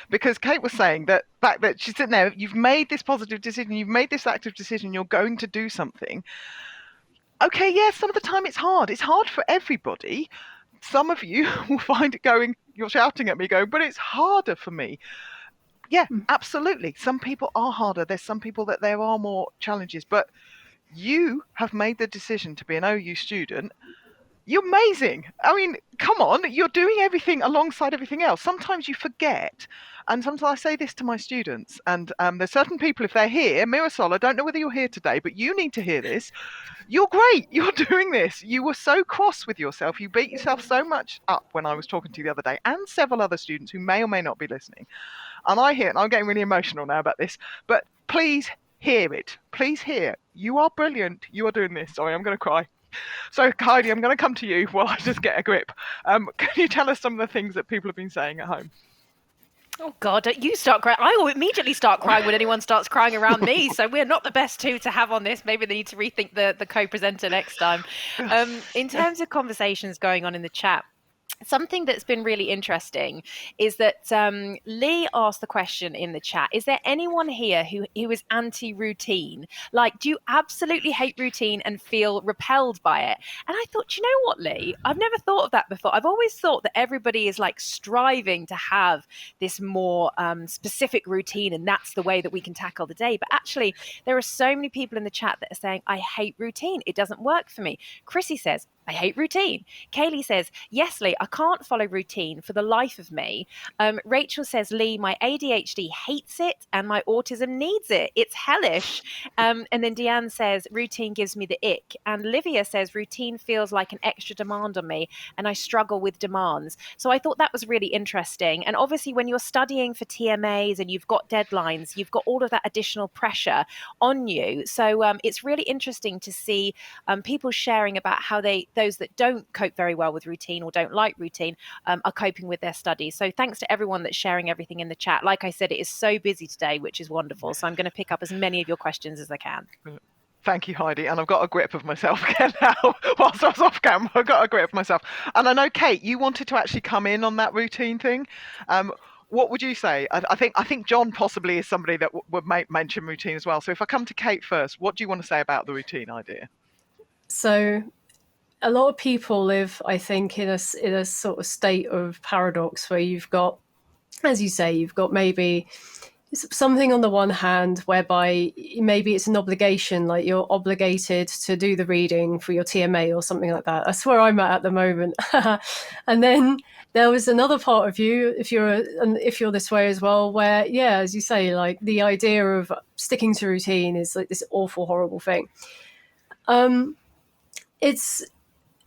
Because Kate was saying that fact that she's sitting there, you've made this positive decision, you've made this active decision, you're going to do something. Okay, yeah, some of the time it's hard. It's hard for everybody. Some of you will find it going, you're shouting at me going, but it's harder for me. Yeah, absolutely. Some people are harder. There's some people that there are more challenges, but you have made the decision to be an OU student. You're amazing. I mean, come on, you're doing everything alongside everything else. Sometimes you forget. And sometimes I say this to my students, and there's certain people, if they're here, Mirasol, I don't know whether you're here today, but you need to hear this. You're great. You're doing this. You were so cross with yourself. You beat yourself so much up when I was talking to you the other day, and several other students who may or may not be listening. And I hear it, and I'm getting really emotional now about this, but please hear it. Please hear. You are brilliant. You are doing this. Sorry, I'm going to cry. So, Heidi, I'm going to come to you while I just get a grip. Can you tell us some of the things that people have been saying at home? Oh, God, don't you start crying. I will immediately start crying when anyone starts crying around me. So we're not the best two to have on this. Maybe they need to rethink the co-presenter next time. In terms of conversations going on in the chat, something that's been really interesting is that Lee asked the question in the chat, is there anyone here who is anti-routine? Like, do you absolutely hate routine and feel repelled by it? And I thought, you know what, Lee? I've never thought of that before. I've always thought that everybody is like striving to have this more specific routine, and that's the way that we can tackle the day. But actually, there are so many people in the chat that are saying, I hate routine. It doesn't work for me. Chrissy says, I hate routine. Kaylee says, yes, Lee, I can't follow routine for the life of me. Rachel says, Lee, my ADHD hates it and my autism needs it. It's hellish. And then Deanne says, routine gives me the ick. And Livia says, routine feels like an extra demand on me and I struggle with demands. So I thought that was really interesting. And obviously when you're studying for TMAs and you've got deadlines, you've got all of that additional pressure on you. So it's really interesting to see people sharing about how they those that don't cope very well with routine or don't like routine are coping with their studies. So thanks to everyone that's sharing everything in the chat. Like I said, it is so busy today, which is wonderful. So I'm going to pick up as many of your questions as I can. Thank you, Heidi. And I've got a grip of myself again now. Whilst I was off camera, I got a grip of myself. And I know, Kate, you wanted to actually come in on that routine thing. What would you say? I think John possibly is somebody that would mention routine as well. So if I come to Kate first, what do you want to say about the routine idea? So a lot of people live, I think, in a sort of state of paradox where you've got, as you say, you've got maybe something on the one hand whereby maybe it's an obligation, like you're obligated to do the reading for your TMA or something like that. That's where I'm at the moment. And then there was another part of you, if you're this way as well, where, yeah, as you say, like the idea of sticking to routine is like this awful, horrible thing.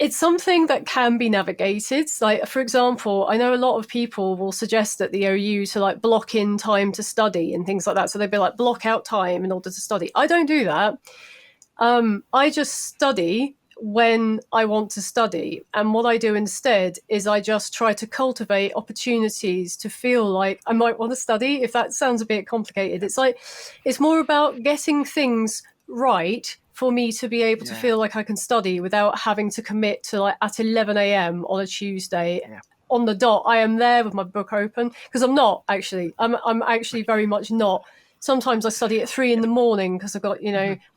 It's something that can be navigated. Like, for example, I know a lot of people will suggest at the OU to like block in time to study and things like that. So they'd be like, block out time in order to study. I don't do that. I just study when I want to study. And what I do instead is I just try to cultivate opportunities to feel like I might want to study. If that sounds a bit complicated, it's like, it's more about getting things right for me to be able to feel like I can study without having to commit to like at 11 a.m. on a Tuesday on the dot. I am there with my book open, because I'm not actually. I'm actually very much not. Sometimes I study at 3 a.m. because I've got,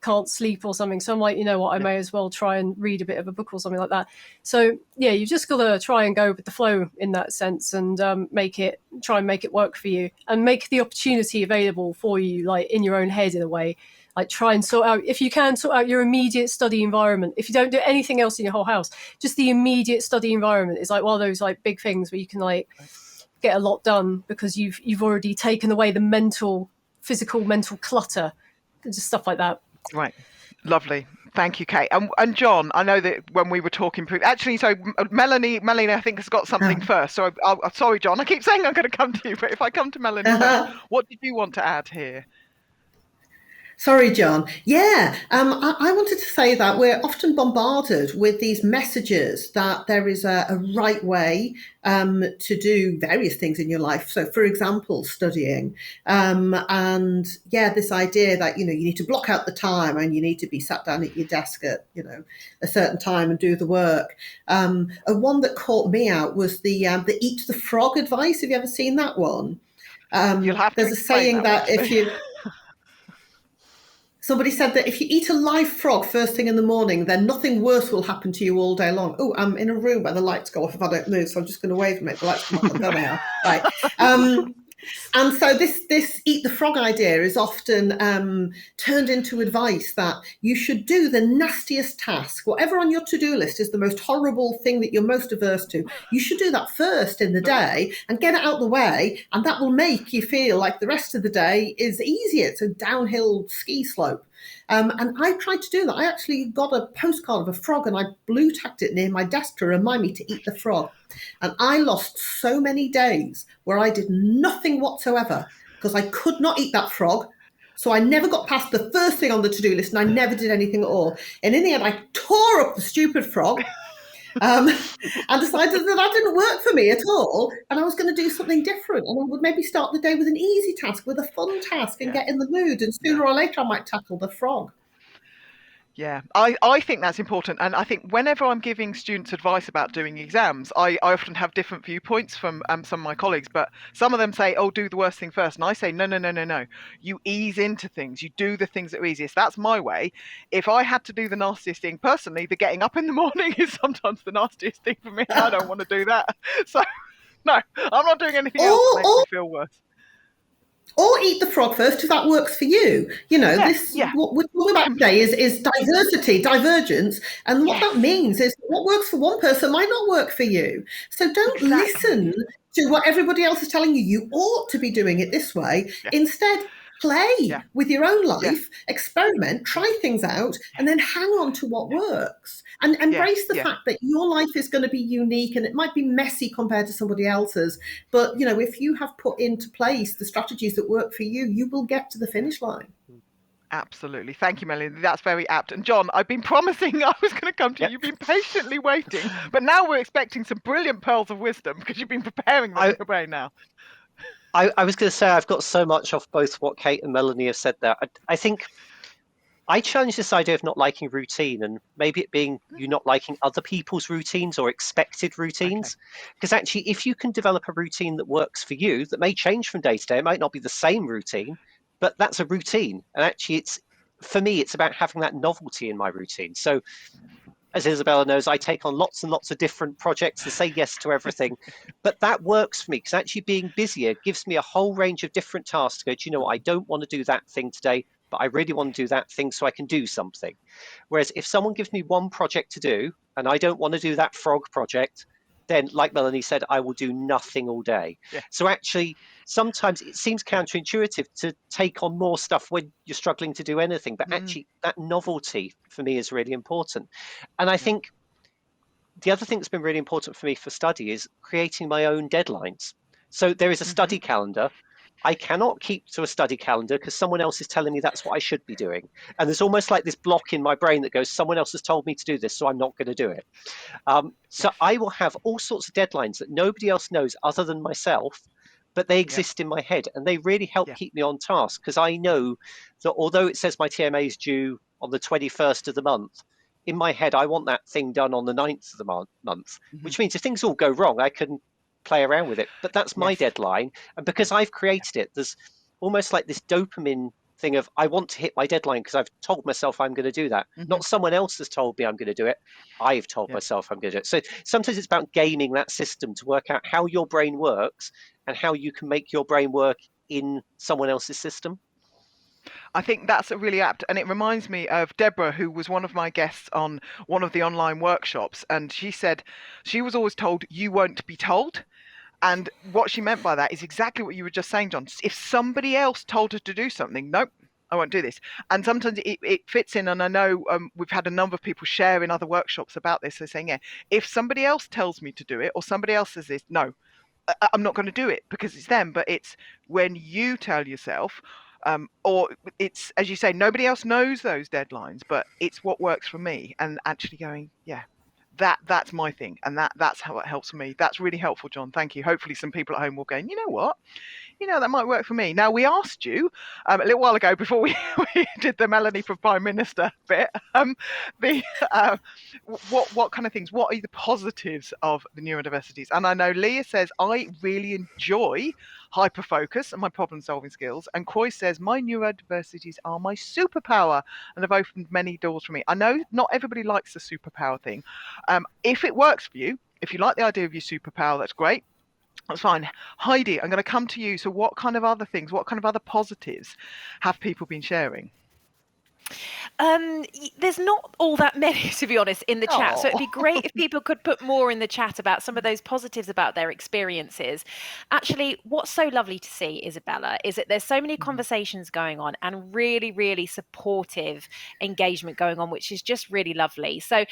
can't sleep or something. So I'm like, you know what, I may as well try and read a bit of a book or something like that. So yeah, you've just got to try and go with the flow in that sense, and try and make it work for you, and make the opportunity available for you, like in your own head in a way. Like try and sort out your immediate study environment. If you don't do anything else in your whole house, just the immediate study environment is like one of those like big things where you can like get a lot done because you've already taken away the physical mental clutter, just stuff like that. Right. Lovely. Thank you, Kate. And John, I know that when we were talking, actually, so Melanie, I think has got something first. So sorry, John, I keep saying I'm going to come to you, but if I come to Melanie first, what did you want to add here? Sorry, John. Yeah, I wanted to say that we're often bombarded with these messages that there is a right way to do various things in your life. So, for example, studying. And yeah, this idea that, you need to block out the time and you need to be sat down at your desk at, a certain time and do the work. And one that caught me out was the eat the frog advice. Have you ever seen that one? You'll have to there's a saying that if you... Somebody said that if you eat a live frog first thing in the morning, then nothing worse will happen to you all day long. Oh, I'm in a room where the lights go off if I don't move, so I'm just going to wave and make the lights come up, and there they are. Right. And so this eat the frog idea is often turned into advice that you should do the nastiest task. Whatever on your to-do list is the most horrible thing that you're most averse to, you should do that first in the day and get it out the way, and that will make you feel like the rest of the day is easier. It's a downhill ski slope. And I tried to do that. I actually got a postcard of a frog and I blue tacked it near my desk to remind me to eat the frog. And I lost so many days where I did nothing whatsoever because I could not eat that frog. So I never got past the first thing on the to-do list and I never did anything at all. And in the end, I tore up the stupid frog and decided that didn't work for me at all. And I was going to do something different. And I would maybe start the day with an easy task, with a fun task, and get in the mood. And sooner or later, I might tackle the frog. Yeah, I think that's important. And I think whenever I'm giving students advice about doing exams, I often have different viewpoints from some of my colleagues. But some of them say, oh, do the worst thing first. And I say, no. You ease into things. You do the things that are easiest. That's my way. If I had to do the nastiest thing, personally, the getting up in the morning is sometimes the nastiest thing for me. I don't want to do that. So, no, I'm not doing anything else that makes me feel worse. Or eat the frog first if that works for you. What we're talking about today is diversity, divergence. And what that means is what works for one person might not work for you. So don't listen to what everybody else is telling you. You ought to be doing it this way. Instead, play with your own life, experiment, try things out, and then hang on to what works. And embrace the fact that your life is going to be unique and it might be messy compared to somebody else's. But, if you have put into place the strategies that work for you, you will get to the finish line. Absolutely. Thank you, Melanie. That's very apt. And John, I've been promising I was going to come to you. Yep. You've been patiently waiting, but now we're expecting some brilliant pearls of wisdom because you've been preparing them in your brain now. I was going to say I've got so much off both what Kate and Melanie have said there. I think I challenge this idea of not liking routine, and maybe it being you not liking other people's routines or expected routines. Because actually, if you can develop a routine that works for you, that may change from day to day, it might not be the same routine, but that's a routine. And actually, for me, it's about having that novelty in my routine. So as Isabella knows, I take on lots and lots of different projects and say yes to everything. But that works for me because actually being busier gives me a whole range of different tasks to go, do you know what, I don't want to do that thing today, but I really want to do that thing so I can do something. Whereas if someone gives me one project to do and I don't want to do that frog project, then like Melanie said, I will do nothing all day. Yeah. So actually, sometimes it seems counterintuitive to take on more stuff when you're struggling to do anything, but actually that novelty for me is really important. And I think the other thing that's been really important for me for study is creating my own deadlines. So there is a study calendar. I cannot keep to a study calendar because someone else is telling me that's what I should be doing. And there's almost like this block in my brain that goes, someone else has told me to do this, so I'm not going to do it. So I will have all sorts of deadlines that nobody else knows other than myself, but they exist in my head and they really help keep me on task because I know that although it says my TMA is due on the 21st of the month, in my head, I want that thing done on the 9th of the month, which means if things all go wrong, I can play around with it. But that's my deadline. And because I've created it, there's almost like this dopamine thing of I want to hit my deadline because I've told myself I'm going to do that. Not someone else has told me I'm going to do it. I've told myself I'm going to do it. So sometimes it's about gaming that system to work out how your brain works and how you can make your brain work in someone else's system. I think that's really apt. And it reminds me of Deborah, who was one of my guests on one of the online workshops. And she said she was always told, you won't be told. And what she meant by that is exactly what you were just saying, John. If somebody else told her to do something, nope, I won't do this. And sometimes it fits in. And I know we've had a number of people share in other workshops about this. They're saying, yeah, if somebody else tells me to do it or somebody else says this, no, I'm not going to do it because it's them. But it's when you tell yourself, or it's, as you say, nobody else knows those deadlines, but it's what works for me. And actually going, yeah, that's my thing. And that's how it helps me. That's really helpful, John. Thank you. Hopefully some people at home will go, you know what? That might work for me. Now, we asked you a little while ago before we did the Melanie for Prime Minister bit, what kind of things, what are the positives of the neurodiversities? And I know Leah says, I really enjoy hyperfocus and my problem solving skills. And Croy says, my neurodiversities are my superpower and have opened many doors for me. I know not everybody likes the superpower thing. If it works for you, if you like the idea of your superpower, that's great. That's fine. Heidi, I'm going to come to you. So what kind of other things, what kind of other positives have people been sharing? There's not all that many, to be honest, in the chat. So it'd be great if people could put more in the chat about some of those positives about their experiences. Actually, what's so lovely to see, Isabella, is that there's so many conversations going on and really, really supportive engagement going on, which is just really lovely. So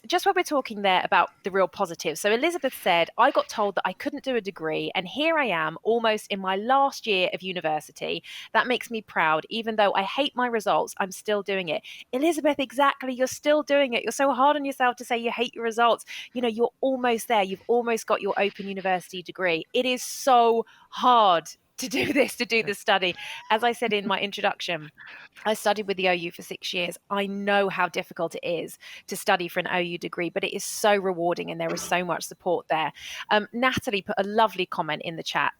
just when we're talking there about the real positives. So Elizabeth said, I got told that I couldn't do a degree, and here I am almost in my last year of university. That makes me proud. Even though I hate my results, I'm still doing it. Elizabeth, exactly. You're still doing it. You're so hard on yourself to say you hate your results. You're almost there. You've almost got your Open University degree. It is so hard to do this, to do the study. As I said in my introduction, I studied with the OU for 6 years. I know how difficult it is to study for an OU degree, but it is so rewarding and there is so much support there. Natalie put a lovely comment in the chat.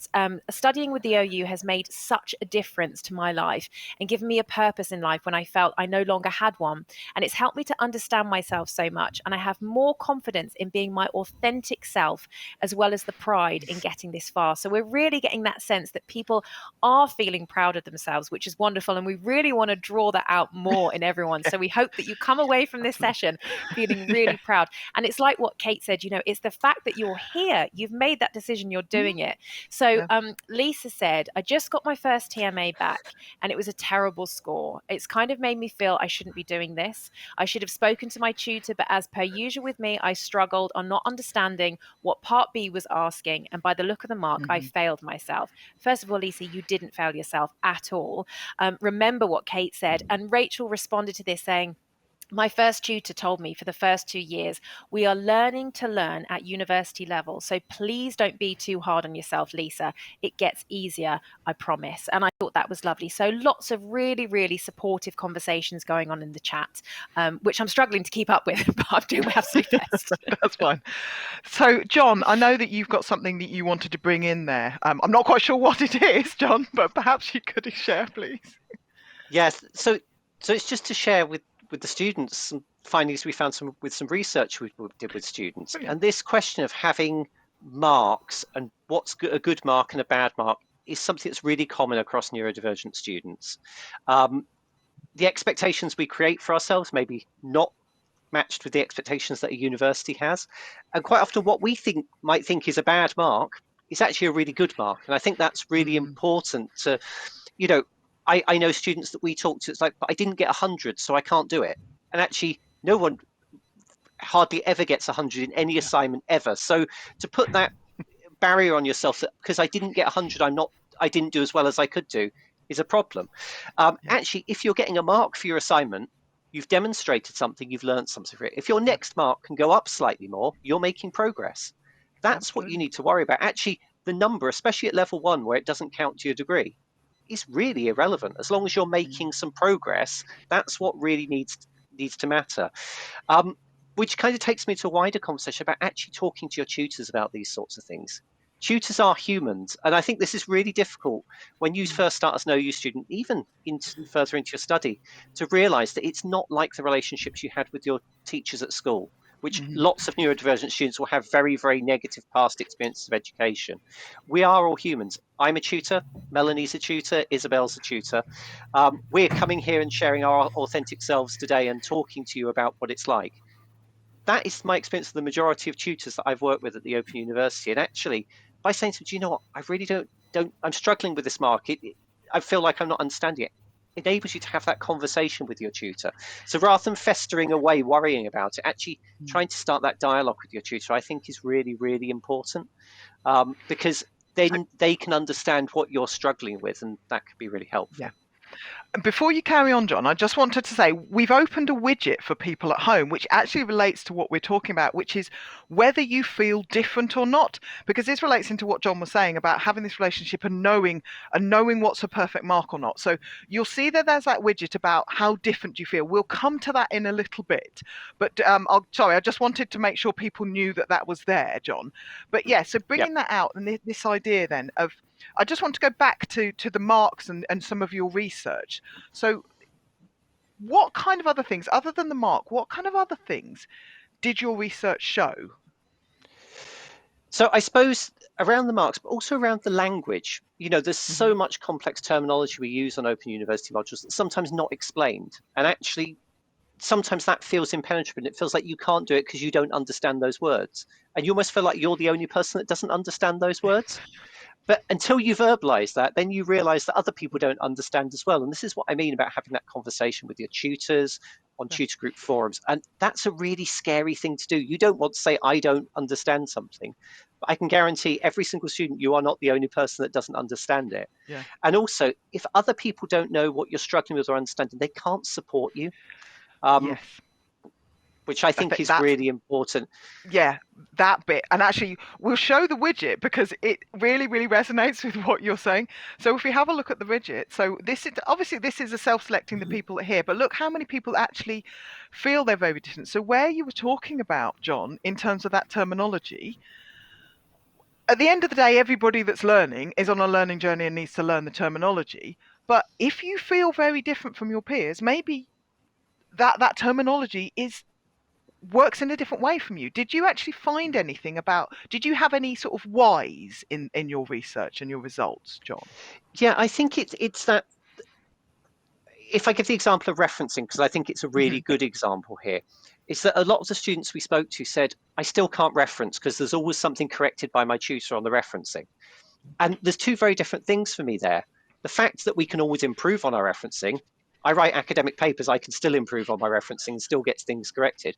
Studying with the OU has made such a difference to my life and given me a purpose in life when I felt I no longer had one. And it's helped me to understand myself so much. And I have more confidence in being my authentic self, as well as the pride in getting this far. So we're really getting that sense that people are feeling proud of themselves, which is wonderful. And we really want to draw that out more in everyone. So we hope that you come away from this session feeling really proud. And it's like what Kate said, it's the fact that you're here, you've made that decision, you're doing it. So Lisa said, I just got my first TMA back and it was a terrible score. It's kind of made me feel I shouldn't be doing this. I should have spoken to my tutor, but as per usual with me, I struggled on not understanding what part B was asking. And by the look of the mark, I failed myself. First first of all, Lisa, you didn't fail yourself at all. Remember what Kate said. And Rachel responded to this saying, my first tutor told me for the first 2 years, we are learning to learn at university level. So please don't be too hard on yourself, Lisa. It gets easier, I promise. And I thought that was lovely. So lots of really, really supportive conversations going on in the chat, which I'm struggling to keep up with, but I'm doing my absolute best. That's fine. So, John, I know that you've got something that you wanted to bring in there. I'm not quite sure what it is, John, but perhaps you could share, please. Yes. So it's just to share with the students some findings we found with some research we did with students. Brilliant. And this question of having marks and what's a good mark and a bad mark is something that's really common across neurodivergent students. The expectations we create for ourselves may be not matched with the expectations that a university has. And quite often what we might think is a bad mark is actually a really good mark. And I think that's really important to, I know students that we talk to, it's like, but I didn't get 100, so I can't do it. And actually, no one hardly ever gets 100 in any assignment ever. So to put that barrier on yourself that because I didn't get 100, I didn't do as well as I could do is a problem. Actually, if you're getting a mark for your assignment, you've demonstrated something, you've learned something for it. If your next mark can go up slightly more, you're making progress. That's what you need to worry about. Actually, the number, especially at level 1, where it doesn't count to your degree, is really irrelevant. As long as you're making some progress, that's what really needs to matter. Which kind of takes me to a wider conversation about actually talking to your tutors about these sorts of things. Tutors are humans, and I think this is really difficult when you first start as an OU student, even further into your study, to realise that it's not like the relationships you had with your teachers at school, which lots of neurodivergent students will have very, very negative past experiences of education. We are all humans. I'm a tutor, Melanie's a tutor, Isabel's a tutor. We're coming here and sharing our authentic selves today and talking to you about what it's like. That is my experience of the majority of tutors that I've worked with at the Open University. And actually, by saying to them, do you know what, I really don't I'm struggling with this mark. I feel like I'm not understanding it. It enables you to have that conversation with your tutor. So rather than festering away, worrying about it, actually trying to start that dialogue with your tutor, I think is really, really important, because then they can understand what you're struggling with, and that could be really helpful. Yeah. Before you carry on, John, I just wanted to say we've opened a widget for people at home, which actually relates to what we're talking about, which is whether you feel different or not, because this relates into what John was saying about having this relationship and knowing what's a perfect mark or not. So you'll see that there's that widget about how different you feel. We'll come to that in a little bit, but I just wanted to make sure people knew that was there, John. But yeah, so bringing that out and this idea then of, I just want to go back to the marks and some of your research. So what kind of other things, other than the mark, what kind of other things did your research show? So I suppose around the marks, but also around the language. There's so much complex terminology we use on Open University modules that's sometimes not explained. And actually, sometimes that feels impenetrable. It feels like you can't do it because you don't understand those words. And you almost feel like you're the only person that doesn't understand those words. But until you verbalize that, then you realize that other people don't understand as well. And this is what I mean about having that conversation with your tutors on tutor group forums. And that's a really scary thing to do. You don't want to say, I don't understand something. But I can guarantee every single student, you are not the only person that doesn't understand it. Yeah. And also, if other people don't know what you're struggling with or understanding, they can't support you. Yes. Which I think is really important. Yeah, that bit. And actually, we'll show the widget because it really, really resonates with what you're saying. So if we have a look at the widget, so this is a self-selecting the people that are here, but look how many people actually feel they're very different. So where you were talking about, John, in terms of that terminology, at the end of the day, everybody that's learning is on a learning journey and needs to learn the terminology. But if you feel very different from your peers, maybe that terminology works in a different way from you. Did you actually find anything did you have any sort of whys in your research and your results, John? Yeah, I think it's that, if I give the example of referencing, because I think it's a really good example here, is that a lot of the students we spoke to said, I still can't reference because there's always something corrected by my tutor on the referencing. And there's two very different things for me there. The fact that we can always improve on our referencing. I write academic papers, I can still improve on my referencing and still get things corrected.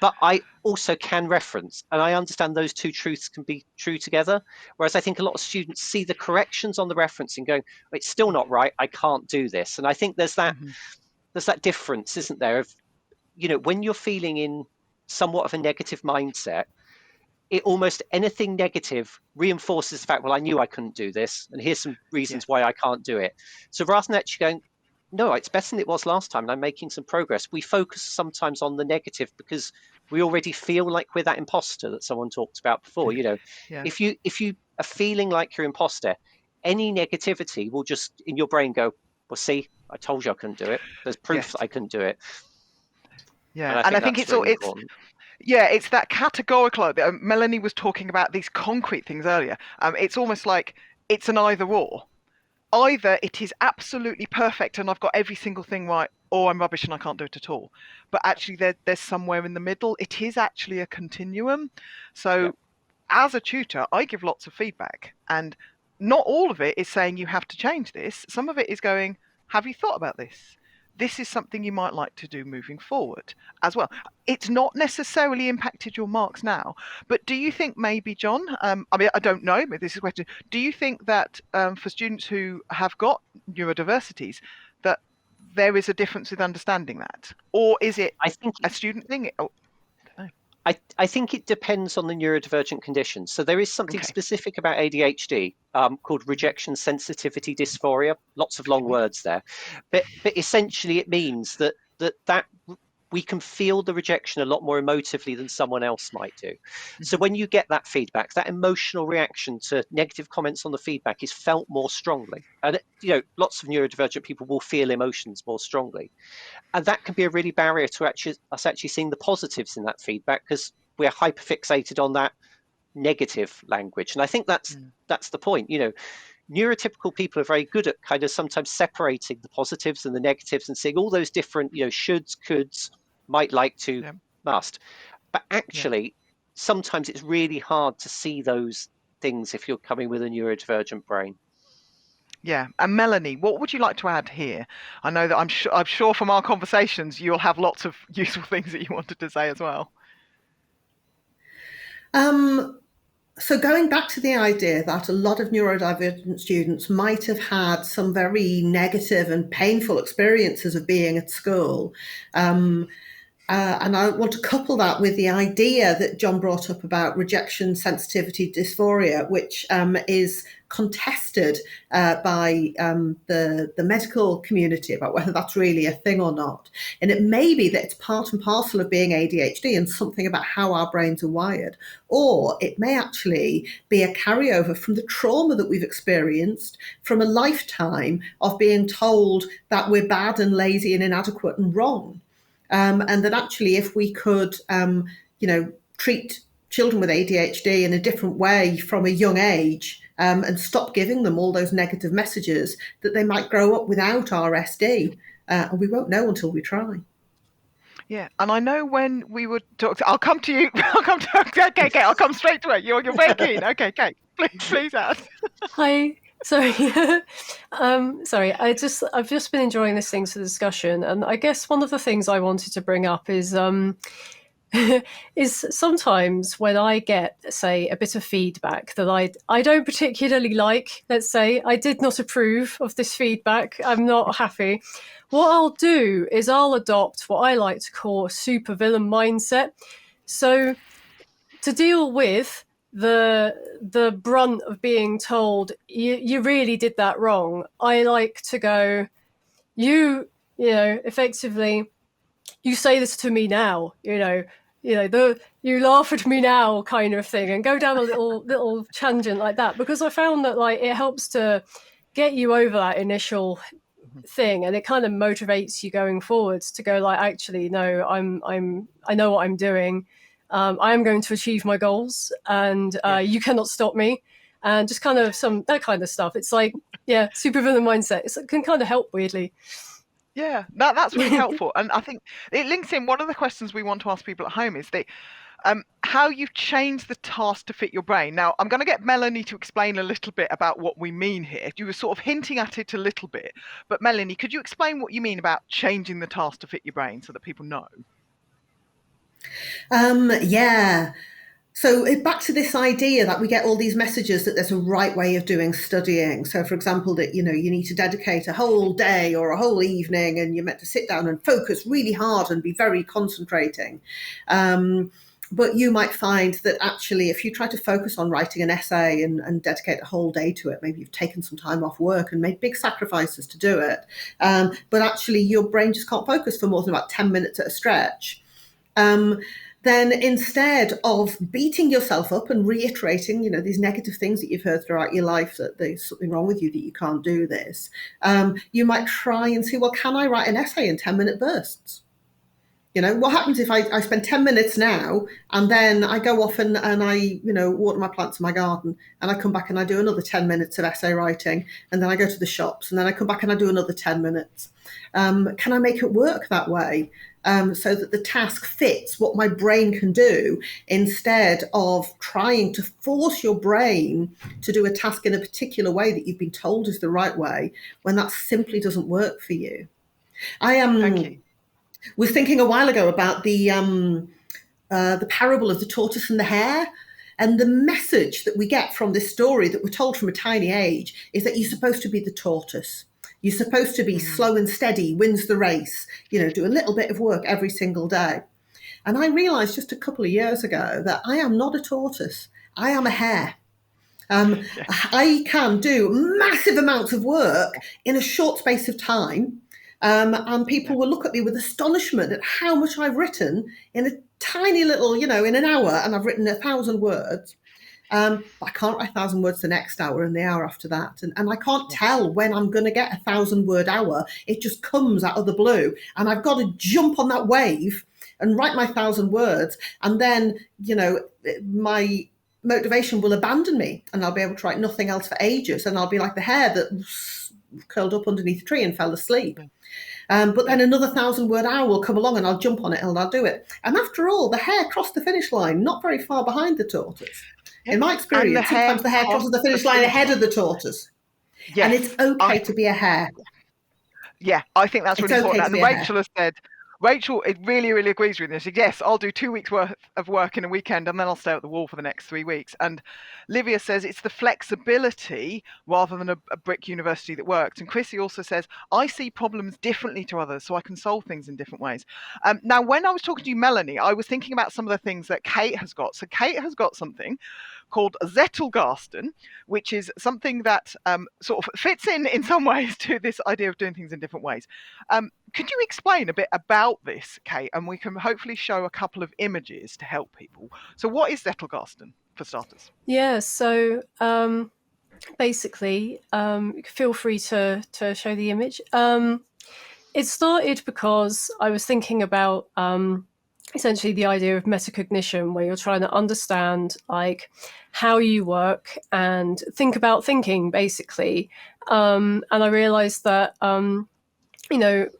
but I also can reference, and I understand those two truths can be true together. Whereas I think a lot of students see the corrections on the referencing going, it's still not right, I can't do this. And I think there's that difference, isn't there? Of, when you're feeling in somewhat of a negative mindset, it almost anything negative reinforces the fact, well, I knew I couldn't do this, and here's some reasons why I can't do it. So rather than actually going, no, it's better than it was last time, and I'm making some progress, we focus sometimes on the negative because we already feel like we're that imposter that someone talked about before. If you are feeling like you're imposter, any negativity will just in your brain go, well, see, I told you I couldn't do it. There's proof that I couldn't do it. Yeah, and I think that's really important. Yeah, it's that categorical. Melanie was talking about these concrete things earlier. It's almost like it's an either or. Either it is absolutely perfect and I've got every single thing right, or I'm rubbish and I can't do it at all. But actually, there's somewhere in the middle. It is actually a continuum. So as a tutor, I give lots of feedback, and not all of it is saying you have to change this. Some of it is going, have you thought about this? This is something you might like to do moving forward as well. It's not necessarily impacted your marks now, but do you think maybe, John, I mean, I don't know, but this is a question. Do you think that for students who have got neurodiversities, that there is a difference with understanding that? Or is it I think a student thing? Oh, I think it depends on the neurodivergent condition. So there is something specific about ADHD called rejection sensitivity dysphoria. Lots of long words there, but essentially it means that we can feel the rejection a lot more emotively than someone else might do. So when you get that feedback, that emotional reaction to negative comments on the feedback is felt more strongly. And lots of neurodivergent people will feel emotions more strongly. And that can be a really barrier to us actually seeing the positives in that feedback, because we're hyperfixated on that negative language. And I think that's the point. Neurotypical people are very good at kind of sometimes separating the positives and the negatives and seeing all those different, shoulds, coulds, might, like to, must. But actually, sometimes it's really hard to see those things if you're coming with a neurodivergent brain. Yeah, and Melanie, what would you like to add here? I know that I'm sure from our conversations you'll have lots of useful things that you wanted to say as well. So going back to the idea that a lot of neurodivergent students might have had some very negative and painful experiences of being at school, and I want to couple that with the idea that John brought up about rejection sensitivity dysphoria, which is contested by the medical community about whether that's really a thing or not. And it may be that it's part and parcel of being ADHD and something about how our brains are wired. Or it may actually be a carryover from the trauma that we've experienced from a lifetime of being told that we're bad and lazy and inadequate and wrong. And that actually, if we could, treat children with ADHD in a different way from a young age, and stop giving them all those negative messages, that they might grow up without RSD, and we won't know until we try. Yeah, and I know when we would talk, I'll come to you. Okay, I'll come straight to it. You're very keen. Okay, Kate, please add. Hi. Sorry, sorry. I've just been enjoying listening to the discussion, and I guess one of the things I wanted to bring up is is sometimes when I get, say, a bit of feedback that I don't particularly like. Let's say I did not approve of this feedback. I'm not happy. What I'll do is I'll adopt what I like to call a supervillain mindset. So to deal with the brunt of being told you really did that wrong, I like to go, you effectively, you say this to me now, you laugh at me now kind of thing, and go down a little tangent like that, because I found that it helps to get you over that initial thing, and it kind of motivates you going forwards to go actually no, I know what I'm doing. I am going to achieve my goals, and you cannot stop me, and just kind of that kind of stuff. It's supervillain mindset. It can kind of help weirdly. Yeah, that's really helpful, and I think it links in. One of the questions we want to ask people at home is how you've changed the task to fit your brain. Now, I'm going to get Melanie to explain a little bit about what we mean here. You were sort of hinting at it a little bit, but Melanie, could you explain what you mean about changing the task to fit your brain so that people know? Yeah. So back to this idea that we get all these messages that there's a right way of doing studying. So, for example, that you need to dedicate a whole day or a whole evening, and you're meant to sit down and focus really hard and be very concentrating. But you might find that actually, if you try to focus on writing an essay and dedicate a whole day to it, maybe you've taken some time off work and made big sacrifices to do it, but actually your brain just can't focus for more than about 10 minutes at a stretch. Then instead of beating yourself up and reiterating, these negative things that you've heard throughout your life, that there's something wrong with you, that you can't do this, you might try and see, well, can I write an essay in 10-minute bursts? What happens if I spend 10 minutes now and then I go off and I, water my plants in my garden, and I come back and I do another 10 minutes of essay writing, and then I go to the shops, and then I come back and I do another 10 minutes. Can I make it work that way? So that the task fits what my brain can do, instead of trying to force your brain to do a task in a particular way that you've been told is the right way, when that simply doesn't work for you. Thank you. Was thinking a while ago about the parable of the tortoise and the hare. And the message that we get from this story that we're told from a tiny age is that you're supposed to be the tortoise. You're supposed to be slow and steady, wins the race, do a little bit of work every single day. And I realized just a couple of years ago that I am not a tortoise. I am a hare. I can do massive amounts of work in a short space of time. And people will look at me with astonishment at how much I've written in a tiny little, in an hour, and I've written 1,000 words. But I can't write 1,000 words the next hour and the hour after that. And I can't tell when I'm going to get 1,000-word hour. It just comes out of the blue. And I've got to jump on that wave and write my 1,000 words. And then, my motivation will abandon me, and I'll be able to write nothing else for ages. And I'll be like the hare that curled up underneath a tree and fell asleep. But then another 1,000-word hour will come along, and I'll jump on it and I'll do it. And after all, the hare crossed the finish line not very far behind the tortoise. In my experience, sometimes the hare crosses the finish line ahead of the tortoise. Yes, and it's okay to be a hare. Yeah, I think that's really important. And Rachel has said, it really, really agrees with this. Yes, I'll do 2 weeks worth of work in a weekend, and then I'll stay at the wall for the next 3 weeks. And Livia says it's the flexibility rather than a brick university that works. And Chrissy also says, I see problems differently to others, so I can solve things in different ways. Now, when I was talking to you, Melanie, I was thinking about some of the things that Kate has got. So Kate has got something called Zettelkasten, which is something that sort of fits in some ways to this idea of doing things in different ways. Could you explain a bit about this, Kate? And we can hopefully show a couple of images to help people. So what is Zettelkasten, for starters? Yeah, so basically, feel free to show the image. It started because I was thinking about essentially the idea of metacognition, where you're trying to understand how you work and think about thinking, basically. And I realized that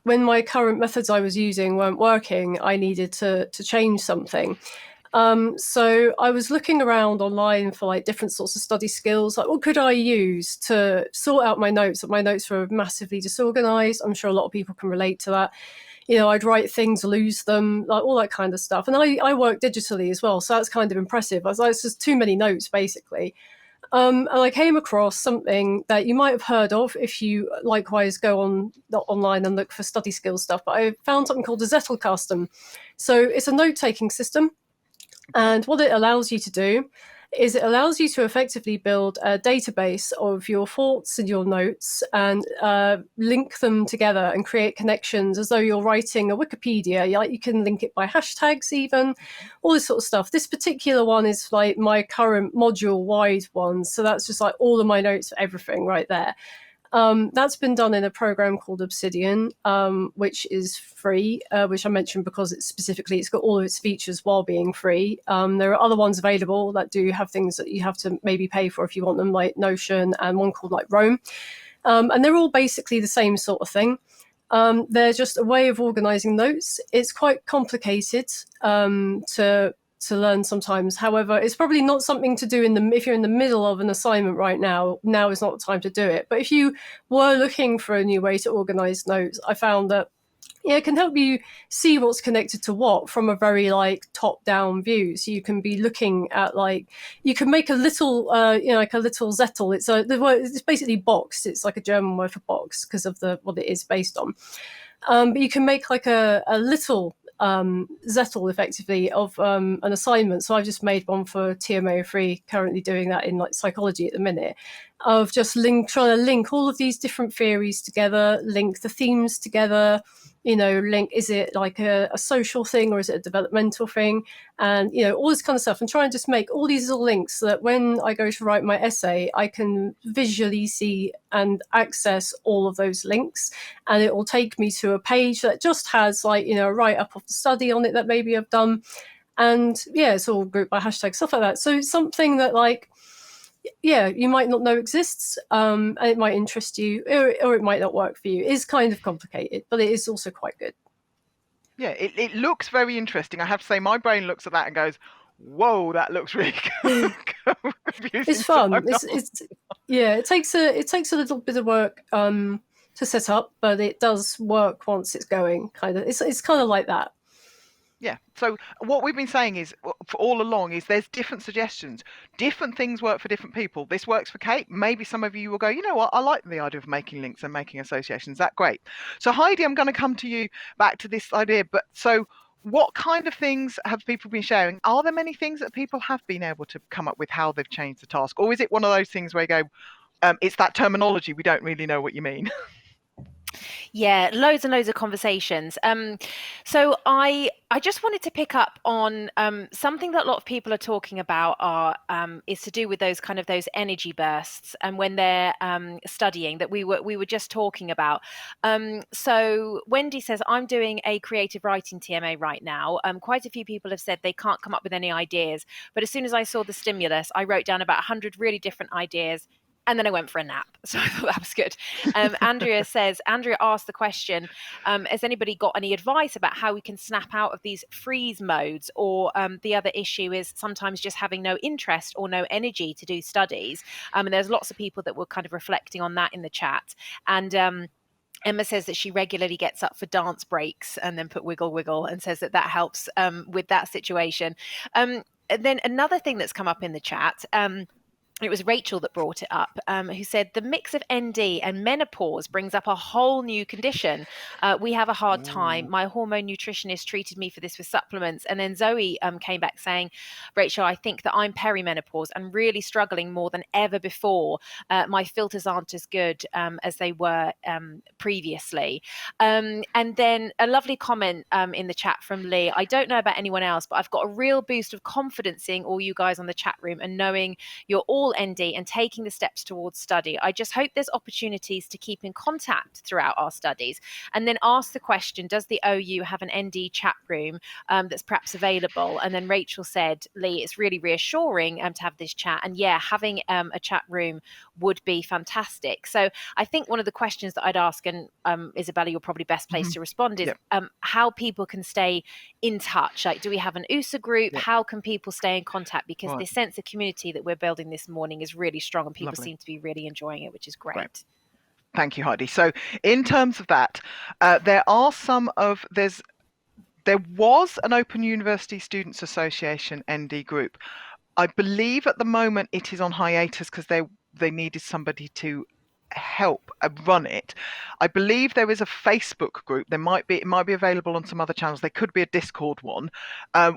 when my current methods I was using weren't working, I needed to change something. So I was looking around online for different sorts of study skills. What could I use to sort out my notes? My notes were massively disorganized. I'm sure a lot of people can relate to that. I'd write things, lose them, all that kind of stuff. And I work digitally as well, so that's kind of impressive. I was it's just too many notes, basically. And I came across something that you might have heard of if you likewise go online and look for study skills stuff. But I found something called a Zettelkasten. So it's a note-taking system. And what it allows you to do is it allows you to effectively build a database of your thoughts and your notes and link them together and create connections as though you're writing a Wikipedia. You can link it by hashtags even, all this sort of stuff. This particular one is my current module-wide one. So that's just all of my notes for everything right there. That's been done in a program called Obsidian, which is free, which I mentioned because it's got all of its features while being free. There are other ones available that do have things that you have to maybe pay for if you want them, like Notion, and one called Rome. And they're all basically the same sort of thing. They're just a way of organizing notes. It's quite complicated to learn sometimes. However, it's probably not something to do if you're in the middle of an assignment right now. Now is not the time to do it. But if you were looking for a new way to organize notes, I found that Yeah, it can help you see what's connected to what from a very like top-down view. So you can be looking at like you can make a little, like a little Zettel. It's basically box. It's like a German word for box because of what it is based on. But you can make like a little Zettel effectively of an assignment. So I've just made one for TMO3, currently doing that in like psychology at the minute, of just trying to link all of these different theories together, link the themes together. Is it like a social thing or is it a developmental thing? And, all this kind of stuff, and try and just make all these little links so that when I go to write my essay, I can visually see and access all of those links. And it will take me to a page that just has like, a write-up of the study on it that maybe I've done. And yeah, it's all grouped by hashtag, stuff like that. So something that like, yeah, you might not know exists, and it might interest you, or it might not work for you. It's kind of complicated, but it is also quite good. Yeah, it looks very interesting. I have to say, my brain looks at that and goes, "Whoa, that looks really confusing." It's fun. It takes a little bit of work to set up, but it does work once it's going. Kind of, it's kind of like that. Yeah. So what we've been saying is, for all along, is there's different suggestions. Different things work for different people. This works for Kate. Maybe some of you will go, you know what, I like the idea of making links and making associations. That's great. So Heidi, I'm going to come to you back to this idea. But so what kind of things have people been sharing? Are there many things that people have been able to come up with how they've changed the task? Or is it one of those things where you go, it's that terminology, we don't really know what you mean? Yeah, loads and loads of conversations. So I just wanted to pick up on something that a lot of people are talking about is to do with those energy bursts and when they're studying that we were just talking about. So Wendy says, I'm doing a creative writing TMA right now. Quite a few people have said they can't come up with any ideas, but as soon as I saw the stimulus, I wrote down about 100 really different ideas. And then I went for a nap. So I thought that was good. Andrea asked the question, has anybody got any advice about how we can snap out of these freeze modes? Or the other issue is sometimes just having no interest or no energy to do studies. And there's lots of people that were kind of reflecting on that in the chat. And Emma says that she regularly gets up for dance breaks and then put wiggle, wiggle, and says that helps with that situation. And then another thing that's come up in the chat, it was Rachel that brought it up, who said the mix of ND and menopause brings up a whole new condition. We have a hard time. My hormone nutritionist treated me for this with supplements. And then Zoe came back saying, Rachel, I think that I'm perimenopause and really struggling more than ever before. My filters aren't as good as they were previously. And then a lovely comment in the chat from Lee. I don't know about anyone else, but I've got a real boost of confidence seeing all you guys on the chat room and knowing you're all ND and taking the steps towards study. I just hope there's opportunities to keep in contact throughout our studies. And then ask the question, does the OU have an ND chat room that's perhaps available? And then Rachel said, Lee, it's really reassuring to have this chat. And yeah, having a chat room would be fantastic. So I think one of the questions that I'd ask, and Isabella, you're probably best placed to respond, is how people can stay in touch. Like, do we have an USA group? Yep. How can people stay in contact? Because this sense of community that we're building this morning is really strong and people seem to be really enjoying it, which is great. Thank you, Heidi. So in terms of that, there was an Open University Students Association ND group. I believe at the moment it is on hiatus because they needed somebody to help run it. I believe there is a Facebook group. It might be available on some other channels. There could be a Discord one.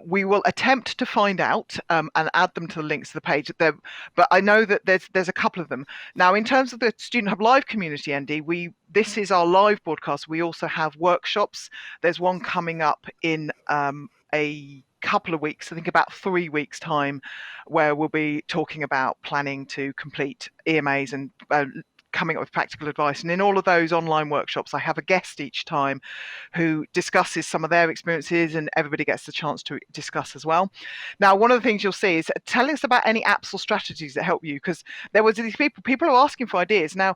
We will attempt to find out and add them to the links to the page. But I know that there's a couple of them. Now, in terms of the Student Hub Live community, ND, this is our live broadcast. We also have workshops. There's one coming up in a couple of weeks, I think about 3 weeks time, where we'll be talking about planning to complete EMAs and coming up with practical advice. And in all of those online workshops, I have a guest each time who discusses some of their experiences, and everybody gets the chance to discuss as well. Now, one of the things you'll see is telling us about any apps or strategies that help you, because there was these people are asking for ideas. Now,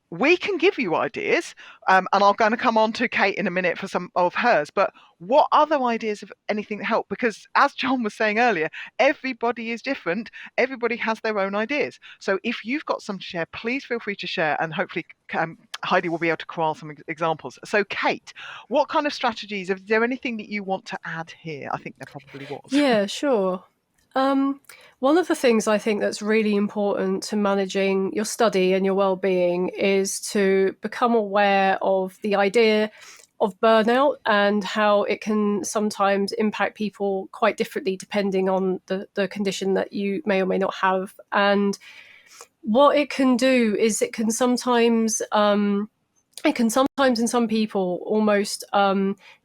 we can give you ideas, and I'm going to come on to Kate in a minute for some of hers, but what other ideas of anything that help? Because as John was saying earlier, everybody is different. Everybody has their own ideas. So if you've got some to share, please feel free to share, and hopefully Heidi will be able to corral some examples. So, Kate, what kind of strategies? Is there anything that you want to add here? I think there probably was. Yeah, sure. One of the things I think that's really important to managing your study and your well-being is to become aware of the idea of burnout and how it can sometimes impact people quite differently depending on the condition that you may or may not have. And what it can do is it can sometimes in some people almost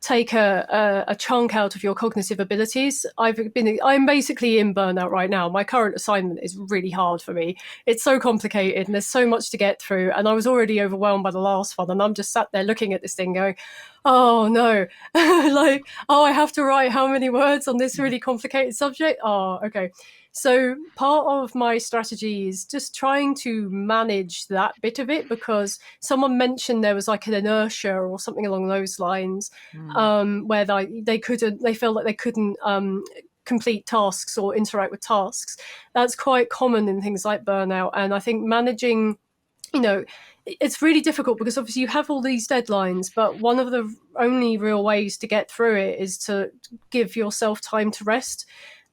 take a chunk out of your cognitive abilities. I'm basically in burnout right now. My current assignment is really hard for me. It's so complicated and there's so much to get through. And I was already overwhelmed by the last one. And I'm just sat there looking at this thing going, oh no, like, oh, I have to write how many words on this really complicated subject? Oh, okay. So part of my strategy is just trying to manage that bit of it, because someone mentioned there was like an inertia or something along those lines, where they felt like they couldn't complete tasks or interact with tasks. That's quite common in things like burnout. And I think managing, it's really difficult because obviously you have all these deadlines, but one of the only real ways to get through it is to give yourself time to rest.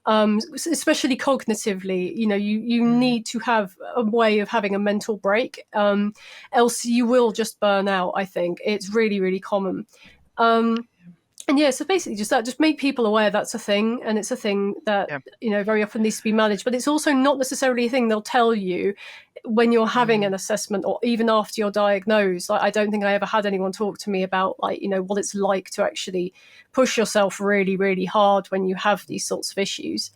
Especially cognitively, you need to have a way of having a mental break, else you will just burn out. I think it's really, really common. And yeah, so basically just make people aware that's a thing, and it's a thing that, very often needs to be managed, but it's also not necessarily a thing they'll tell you when you're having an assessment or even after you're diagnosed. Like, I don't think I ever had anyone talk to me about what it's like to actually push yourself really, really hard when you have these sorts of issues.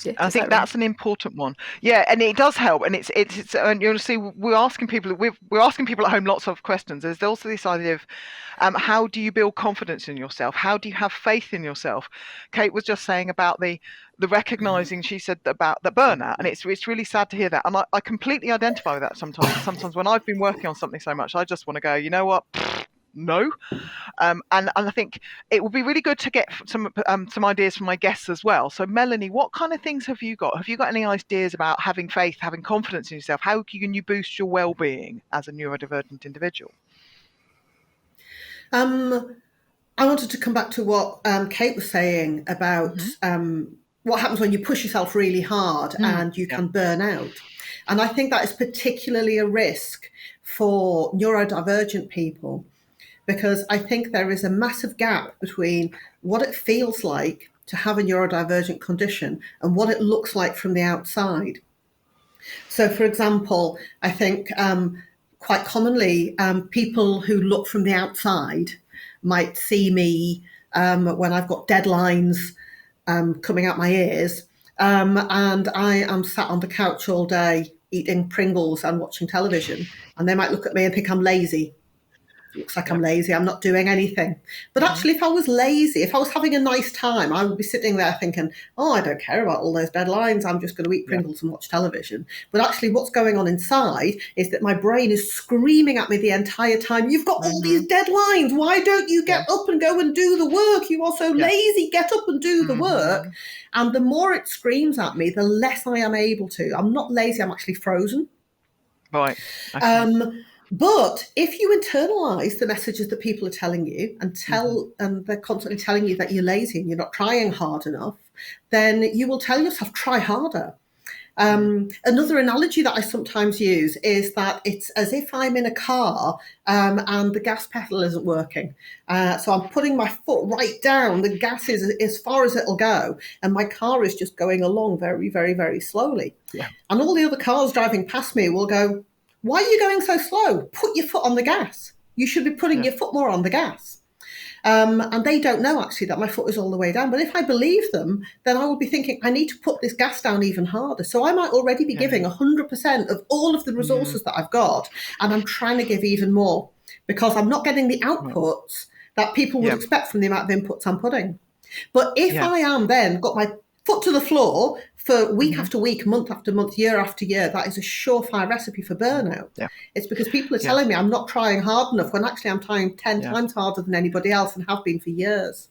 Yeah, I think that's an important one. Yeah, and it does help. And it's and you'll see we're asking people at home lots of questions. There's also this idea of how do you build confidence in yourself? How do you have faith in yourself? Kate was just saying about the recognizing, she said, about the burnout, and it's really sad to hear that. And I completely identify with that sometimes. Sometimes when I've been working on something so much, I just want to go, you know what? No. And I think it would be really good to get some ideas from my guests as well. So Melanie, what kind of things have you got? Have you got any ideas about having faith, having confidence in yourself? How can you boost your well-being as a neurodivergent individual? I wanted to come back to what Kate was saying about what happens when you push yourself really hard and you can burn out. And I think that is particularly a risk for neurodivergent people, because I think there is a massive gap between what it feels like to have a neurodivergent condition and what it looks like from the outside. So, for example, I think quite commonly people who look from the outside might see me when I've got deadlines coming out my ears, and I am sat on the couch all day eating Pringles and watching television, and they might look at me and think I'm lazy. Looks like I'm lazy, I'm not doing anything. But actually, if I was lazy, if I was having a nice time, I would be sitting there thinking, oh, I don't care about all those deadlines, I'm just going to eat Pringles and watch television. But actually what's going on inside is that my brain is screaming at me the entire time, you've got all these deadlines, why don't you get up and go and do the work? You are so lazy, get up and do the work. And the more it screams at me, the less I am able to. I'm not lazy, I'm actually frozen. Right. Okay. But if you internalize the messages that people are telling you and they're constantly telling you that you're lazy and you're not trying hard enough, then you will tell yourself, try harder. Another analogy that I sometimes use is that it's as if I'm in a car and the gas pedal isn't working. So I'm putting my foot right down, the gas is as far as it'll go, and my car is just going along very, very, very slowly. Yeah. And all the other cars driving past me will go, why are you going so slow? Put your foot on the gas. You should be putting your foot more on the gas. And they don't know actually that my foot is all the way down. But if I believe them, then I will be thinking, I need to put this gas down even harder. So I might already be giving 100% of all of the resources that I've got. And I'm trying to give even more because I'm not getting the outputs that people would expect from the amount of inputs I'm putting. But if I am then got my foot to the floor for week after week, month after month, year after year, that is a surefire recipe for burnout. Yeah. It's because people are telling me I'm not trying hard enough when actually I'm trying 10 times harder than anybody else and have been for years.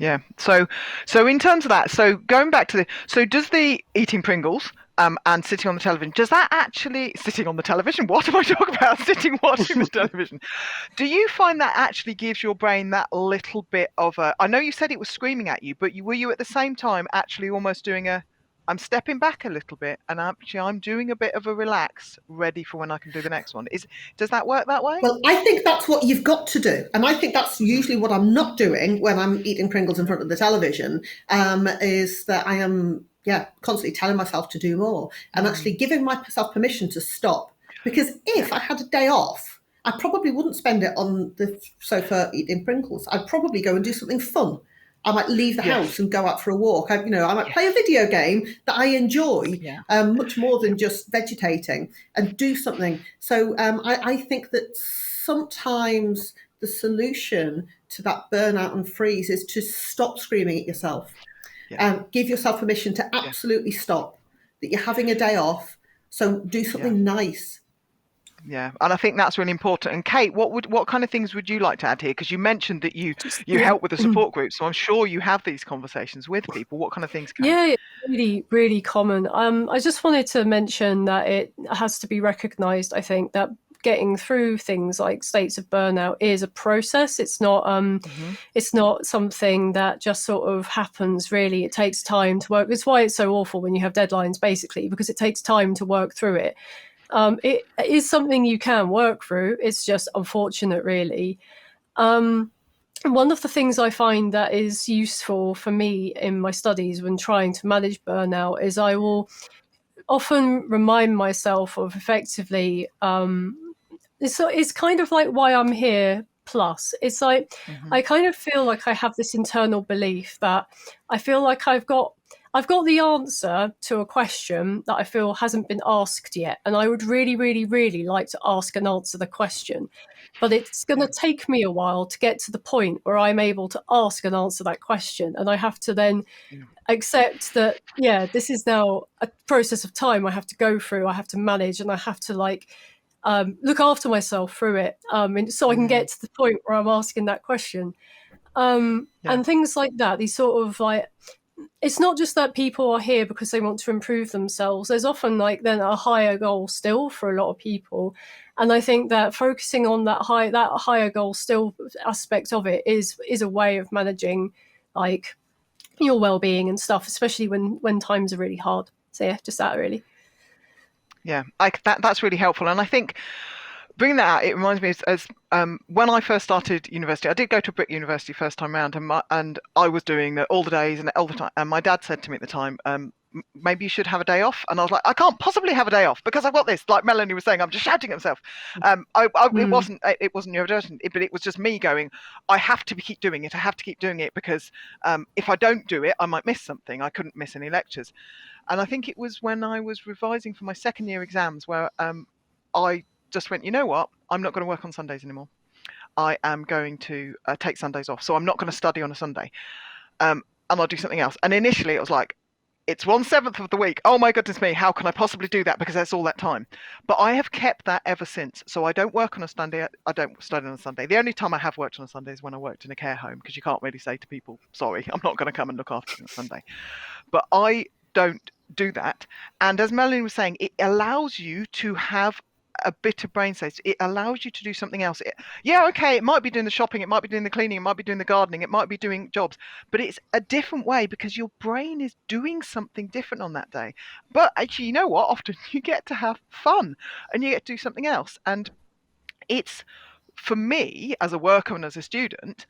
Yeah. So in terms of that, so going back to so does the eating Pringles and sitting on the television, does that actually sitting on the television? What am I talking about? Sitting watching the television. Do you find that actually gives your brain that little bit of a? I know you said it was screaming at you, but were you at the same time actually almost doing a? I'm stepping back a little bit, and actually I'm doing a bit of a relax, ready for when I can do the next one. Does that work that way? Well, I think that's what you've got to do. And I think that's usually what I'm not doing when I'm eating Pringles in front of the television, is that I am, constantly telling myself to do more and actually giving myself permission to stop. Because if I had a day off, I probably wouldn't spend it on the sofa eating Pringles. I'd probably go and do something fun. I might leave the house and go out for a walk. I might play a video game that I enjoy much more than just vegetating, and do something. So I think that sometimes the solution to that burnout and freeze is to stop screaming at yourself. Give yourself permission to absolutely stop, that you're having a day off. So do something nice. Yeah, and I think that's really important. And Kate, what kind of things would you like to add here? Because you mentioned that you help with the support group, so I'm sure you have these conversations with people. What kind of things, Kate? Yeah, it's really, really common. I just wanted to mention that it has to be recognised, I think, that getting through things like states of burnout is a process. It's not it's not something that just sort of happens, really. It takes time to work. It's why it's so awful when you have deadlines, basically, because it takes time to work through it. It is something you can work through. It's just unfortunate, really. One of the things I find that is useful for me in my studies when trying to manage burnout is I will often remind myself of effectively, it's kind of like why I'm here plus. It's like I kind of feel like I have this internal belief that I feel like I've got the answer to a question that I feel hasn't been asked yet. And I would really, really, really like to ask and answer the question. But it's going to take me a while to get to the point where I'm able to ask and answer that question. And I have to then accept that, this is now a process of time I have to go through, I have to manage, and I have to look after myself through it. So I can get to the point where I'm asking that question. And things like that, these sort of it's not just that people are here because they want to improve themselves. There's often then a higher goal still for a lot of people. And I think that focusing on that higher goal still aspect of it is a way of managing your well-being and stuff, especially when times are really hard. So just that really. Yeah, that's really helpful. And I think bringing that out, it reminds me as when I first started university, I did go to a Brick University first time round, and I was doing all the days and all the time. And my dad said to me at the time, maybe you should have a day off. And I was like, I can't possibly have a day off because I've got this. Like Melanie was saying, I'm just shouting at myself. It wasn't neurodivergent, but it was just me going, I have to keep doing it. I have to keep doing it because if I don't do it, I might miss something. I couldn't miss any lectures. And I think it was when I was revising for my second year exams where I just went, you know what? I'm not going to work on Sundays anymore. I am going to take Sundays off. So I'm not going to study on a Sunday. And I'll do something else. And initially it was like, it's 1/7 of the week. Oh my goodness me, how can I possibly do that? Because that's all that time. But I have kept that ever since. So I don't work on a Sunday. I don't study on a Sunday. The only time I have worked on a Sunday is when I worked in a care home, because you can't really say to people, sorry, I'm not going to come and look after you on a Sunday. But I don't do that. And as Melanie was saying, it allows you to have a bit of brain space. It allows you to do something else. It might be doing the shopping, it might be doing the cleaning, it might be doing the gardening, it might be doing jobs, but it's a different way because your brain is doing something different on that day. But actually, you know what? Often you get to have fun and you get to do something else. And it's, for me, as a worker and as a student,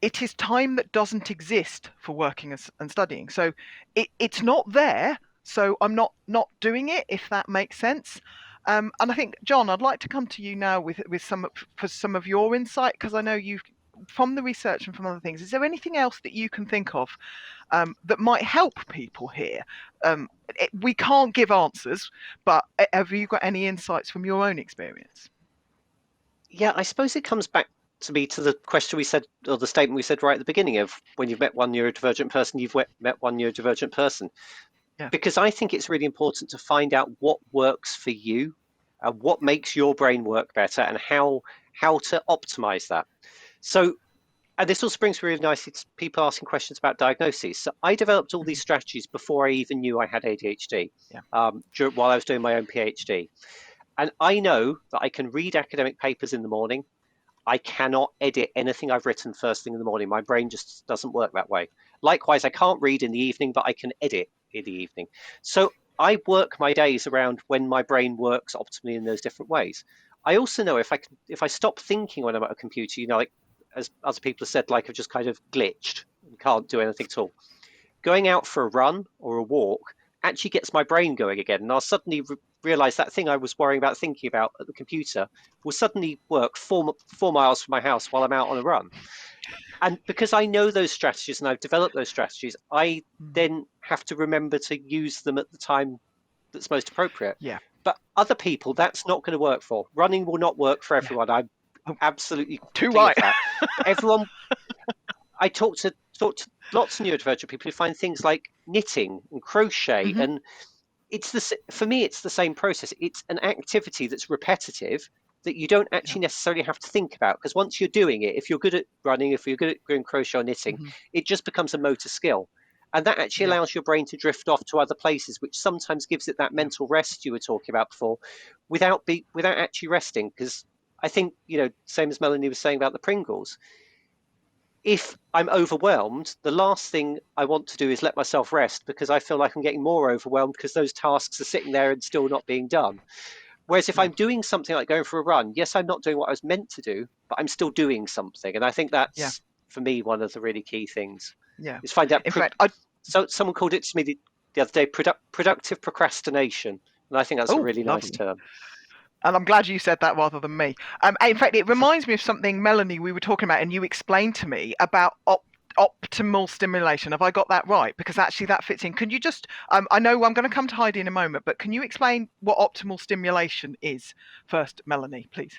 it is time that doesn't exist for working and studying. So it's not there. So I'm not doing it, if that makes sense. And I think, John, I'd like to come to you now with some of your insight, because I know you've, from the research and from other things, is there anything else that you can think of that might help people here? We can't give answers, but have you got any insights from your own experience? Yeah, I suppose it comes back to the question we said, or the statement we said right at the beginning of, when you've met one neurodivergent person, you've met one neurodivergent person. Yeah. Because I think it's really important to find out what works for you, what makes your brain work better, and how to optimize that. So And this also brings me really nicely to people asking questions about diagnoses. So I developed all these strategies before I even knew I had ADHD, while I was doing my own PhD. And I know that I can read academic papers in the morning. I cannot edit anything I've written first thing in the morning. My brain just doesn't work that way. Likewise, I can't read in the evening, but I can edit in the evening. So I work my days around when my brain works optimally in those different ways. I also know if I stop thinking when I'm at a computer, like as other people have said, like I've just kind of glitched and can't do anything at all. Going out for a run or a walk actually gets my brain going again, and I'll suddenly realize that thing I was worrying about thinking about at the computer will suddenly work 4 miles from my house while I'm out on a run. And because I know those strategies and I've developed those strategies, I then have to remember to use them at the time that's most appropriate. Yeah. But other people, that's not going to work for. Running will not work for everyone. I'm absolutely too clear right. of that. But everyone, I talk to lots of neurodivergent people who find things like knitting and crochet, and for me, it's the same process. It's an activity that's repetitive that you don't actually necessarily have to think about, because once you're doing it, if you're good at running, if you're good at doing crochet or knitting, it just becomes a motor skill. And that actually allows your brain to drift off to other places, which sometimes gives it that mental rest you were talking about before, without actually resting. Because I think, same as Melanie was saying about the Pringles, if I'm overwhelmed, the last thing I want to do is let myself rest, because I feel like I'm getting more overwhelmed because those tasks are sitting there and still not being done. Whereas if I'm doing something like going for a run, yes, I'm not doing what I was meant to do, but I'm still doing something. And I think that's, for me, one of the really key things. Yeah. Is find out. In fact, so someone called it to me the other day, productive procrastination. And I think that's a really nice term. And I'm glad you said that rather than me. In fact, it reminds me of something, Melanie, we were talking about, and you explained to me about optimal stimulation. Have I got that right? Because actually that fits in. Can you just, I know I'm going to come to Heidi in a moment, but can you explain what optimal stimulation is first, Melanie, please?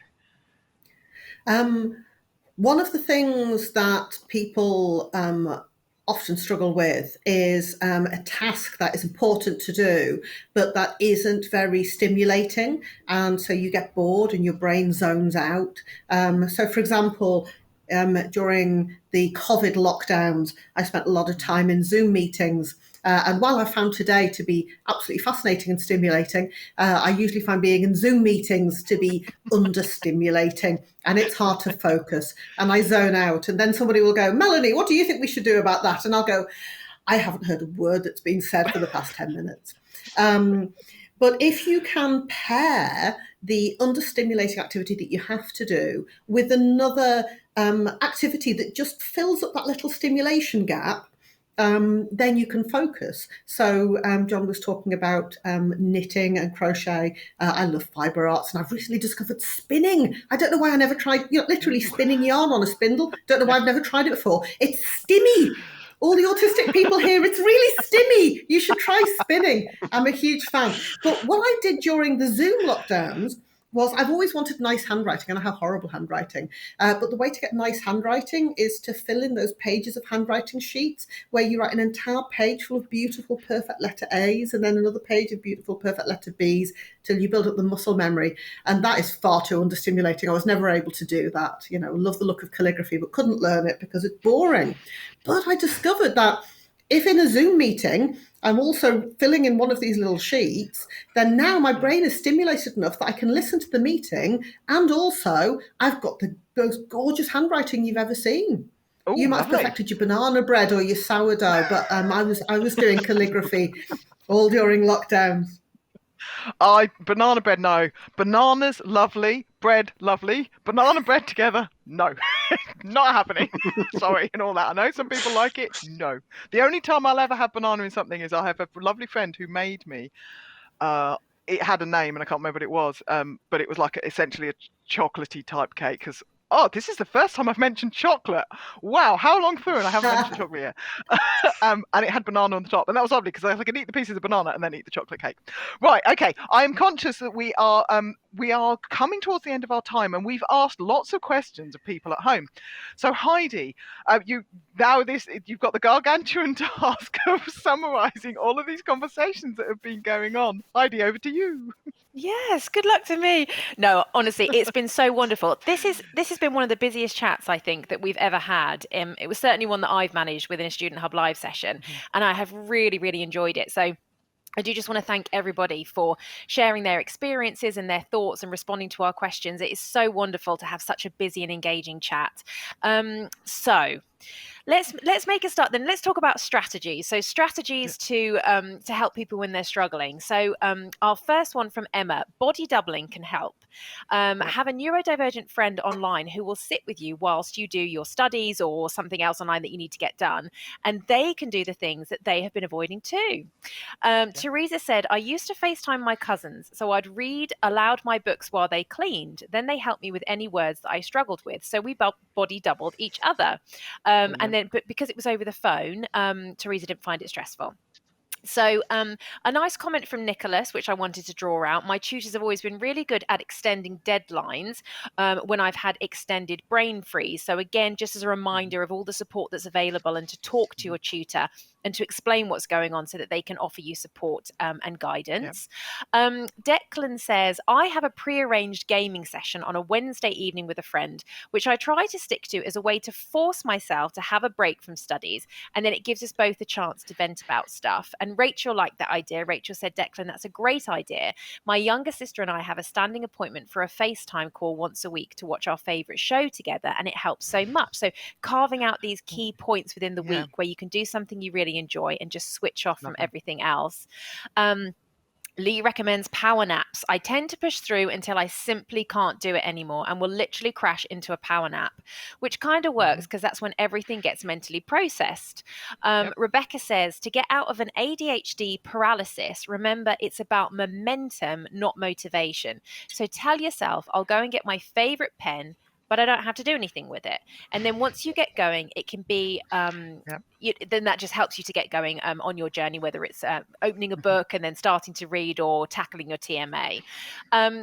One of the things that people often struggle with is a task that is important to do, but that isn't very stimulating. And so you get bored and your brain zones out. So, for example, during the COVID lockdowns, I spent a lot of time in Zoom meetings. And while I found today to be absolutely fascinating and stimulating, I usually find being in Zoom meetings to be understimulating, and it's hard to focus, and I zone out. And then somebody will go, Melanie, what do you think we should do about that? And I'll go, I haven't heard a word that's been said for the past 10 minutes. But if you can pair the understimulating activity that you have to do with another activity that just fills up that little stimulation gap, then you can focus. So John was talking about knitting and crochet. I love fibre arts, and I've recently discovered spinning. I don't know why I never tried, literally spinning yarn on a spindle. Don't know why I've never tried it before. It's stimmy. All the autistic people here, it's really stimmy. You should try spinning. I'm a huge fan. But what I did during the Zoom lockdowns was I've always wanted nice handwriting, and I have horrible handwriting. But the way to get nice handwriting is to fill in those pages of handwriting sheets where you write an entire page full of beautiful, perfect letter A's, and then another page of beautiful, perfect letter B's, till you build up the muscle memory. And that is far too understimulating. I was never able to do that. Love the look of calligraphy, but couldn't learn it because it's boring. But I discovered that if in a Zoom meeting, I'm also filling in one of these little sheets, then now my brain is stimulated enough that I can listen to the meeting, and also I've got the most gorgeous handwriting you've ever seen. Ooh, you might have perfected your banana bread or your sourdough, but I was doing calligraphy all during lockdowns. Banana bread, no. Bananas, lovely. Bread, lovely. Banana bread together, no. Not happening. Sorry, and all that. I know some people like it. No. The only time I'll ever have banana in something is I have a lovely friend who made me. It had a name, and I can't remember what it was. But it was like essentially a chocolatey type cake. Because this is the first time I've mentioned chocolate. Wow, how long through and I haven't mentioned chocolate yet. And it had banana on the top, and that was lovely because I could eat the pieces of banana and then eat the chocolate cake. Right, okay. I am conscious that we are coming towards the end of our time, and we've asked lots of questions of people at home. So Heidi, you've got the gargantuan task of summarising all of these conversations that have been going on. Heidi, over to you. Yes, good luck to me. No, honestly, it's been so wonderful. This has been one of the busiest chats I think that we've ever had. It was certainly one that I've managed within a Student Hub Live session, and I have really, really enjoyed it. So I do just want to thank everybody for sharing their experiences and their thoughts and responding to our questions. It is so wonderful to have such a busy and engaging chat. So let's make a start then. Let's talk about strategies. So strategies to help people when they're struggling. So our first one from Emma: body doubling can help. Have a neurodivergent friend online who will sit with you whilst you do your studies or something else online that you need to get done, and they can do the things that they have been avoiding too. Teresa said, I used to FaceTime my cousins, so I'd read aloud my books while they cleaned. Then they helped me with any words that I struggled with. So we body doubled each other. But because it was over the phone, Teresa didn't find it stressful. So a nice comment from Nicholas, which I wanted to draw out. My tutors have always been really good at extending deadlines when I've had extended brain freeze. So again, just as a reminder of all the support that's available and to talk to your tutor and to explain what's going on so that they can offer you support and guidance. Declan says, I have a pre-arranged gaming session on a Wednesday evening with a friend, which I try to stick to as a way to force myself to have a break from studies. And then it gives us both a chance to vent about stuff. And Rachel liked that idea. Rachel said, Declan, that's a great idea. My younger sister and I have a standing appointment for a FaceTime call once a week to watch our favourite show together. And it helps so much. So carving out these key points within the week where you can do something you really enjoy and just switch off from everything else. Lee recommends power naps. I tend to push through until I simply can't do it anymore and will literally crash into a power nap, which kind of works because that's when everything gets mentally processed. Rebecca says, to get out of an ADHD paralysis, remember it's about momentum, not motivation. So tell yourself, I'll go and get my favorite pen, but I don't have to do anything with it. And then once you get going, it can be, then that just helps you to get going on your journey, whether it's opening a book and then starting to read or tackling your TMA.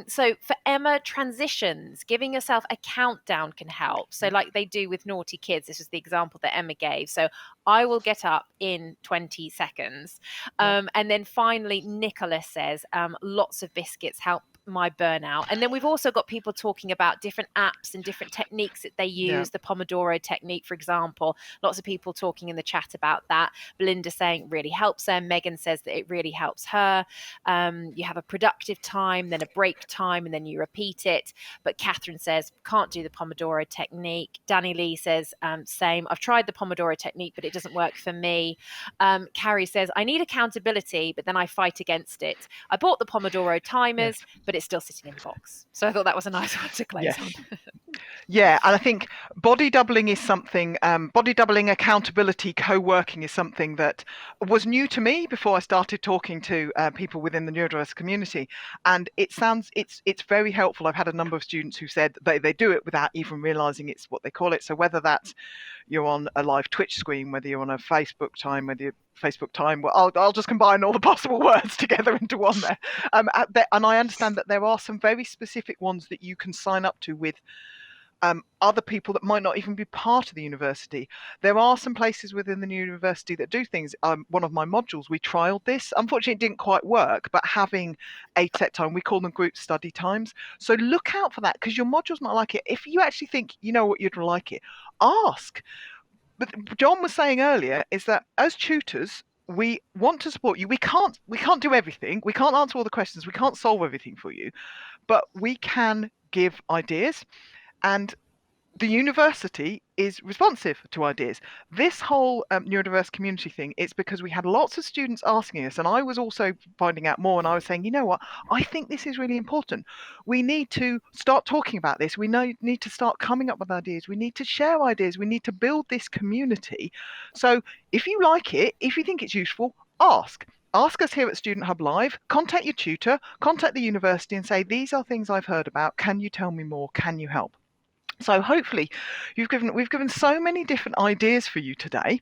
So for Emma, transitions, giving yourself a countdown can help. So like they do with naughty kids, this is the example that Emma gave. So I will get up in 20 seconds. And then finally, Nicholas says, lots of biscuits help my burnout. And then we've also got people talking about different apps and different techniques that they use, the Pomodoro technique, for example. Lots of people talking in the chat about that. Belinda saying it really helps her. Megan says that it really helps her. You have a productive time, then a break time, and then you repeat it. But Catherine says, can't do the Pomodoro technique. Danny Lee says, same. I've tried the Pomodoro technique, but it doesn't work for me. Carrie says, I need accountability, but then I fight against it. I bought the Pomodoro timers, but it's still sitting in the box. So I thought that was a nice one to close on. Yeah, and I think body doubling is something, body doubling, accountability, co-working is something that was new to me before I started talking to people within the neurodiverse community. And it's very helpful. I've had a number of students who said they do it without even realizing it's what they call it. So whether that's you're on a live Twitch screen, whether you're on a Facebook time, whether you're Facebook time, well, I'll just combine all the possible words together into one there. And I understand that there are some very specific ones that you can sign up to with other people that might not even be part of the university. There are some places within the university that do things. One of my modules, we trialed this. Unfortunately, it didn't quite work, but having a set time, we call them group study times. So look out for that because your module's not like it. If you actually think you know what you'd like it, ask. But John was saying earlier is that as tutors, we want to support you. We can't do everything. We can't answer all the questions. We can't solve everything for you, but we can give ideas. And the university is responsive to ideas. This whole neurodiverse community thing, it's because we had lots of students asking us, and I was also finding out more, and I was saying, you know what, I think this is really important. We need to start talking about this. We need to start coming up with ideas. We need to share ideas. We need to build this community. So if you like it, if you think it's useful, ask. Ask us here at Student Hub Live, contact your tutor, contact the university and say, these are things I've heard about. Can you tell me more? Can you help? So hopefully we've given so many different ideas for you today.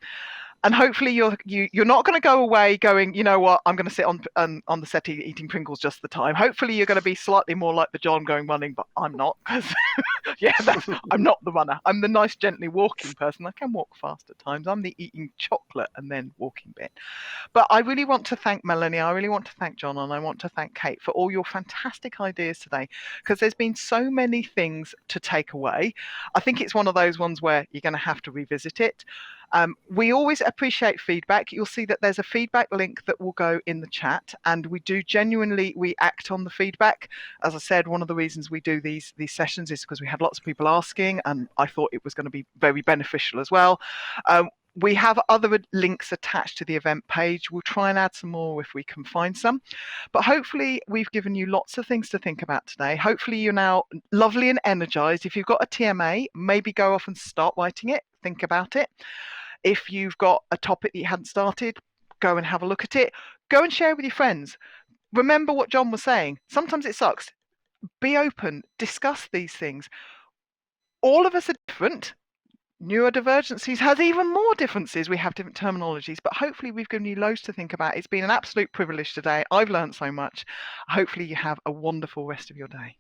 And hopefully you're not going to go away going, you know what, I'm going to sit on the settee eating Pringles just the time. Hopefully you're going to be slightly more like the John going running, but I'm not, because I'm not the runner. I'm the nice gently walking person. I can walk fast at times. I'm the eating chocolate and then walking bit. But I really want to thank Melanie, I really want to thank John, and I want to thank Kate for all your fantastic ideas today, because there's been so many things to take away. I think it's one of those ones where you're going to have to revisit it. We always appreciate feedback. You'll see that there's a feedback link that will go in the chat, and we act on the feedback. As I said, one of the reasons we do these sessions is because we had lots of people asking, and I thought it was going to be very beneficial as well. We have other links attached to the event page. We'll try and add some more if we can find some. But hopefully we've given you lots of things to think about today. Hopefully you're now lovely and energized. If you've got a TMA, maybe go off and start writing it. Think about it. If you've got a topic that you hadn't started, go and have a look at it. Go and share with your friends. Remember what John was saying. Sometimes it sucks. Be open. Discuss these things. All of us are different. Neurodivergencies has even more differences. We have different terminologies, but hopefully we've given you loads to think about. It's been an absolute privilege today. I've learned so much. Hopefully you have a wonderful rest of your day.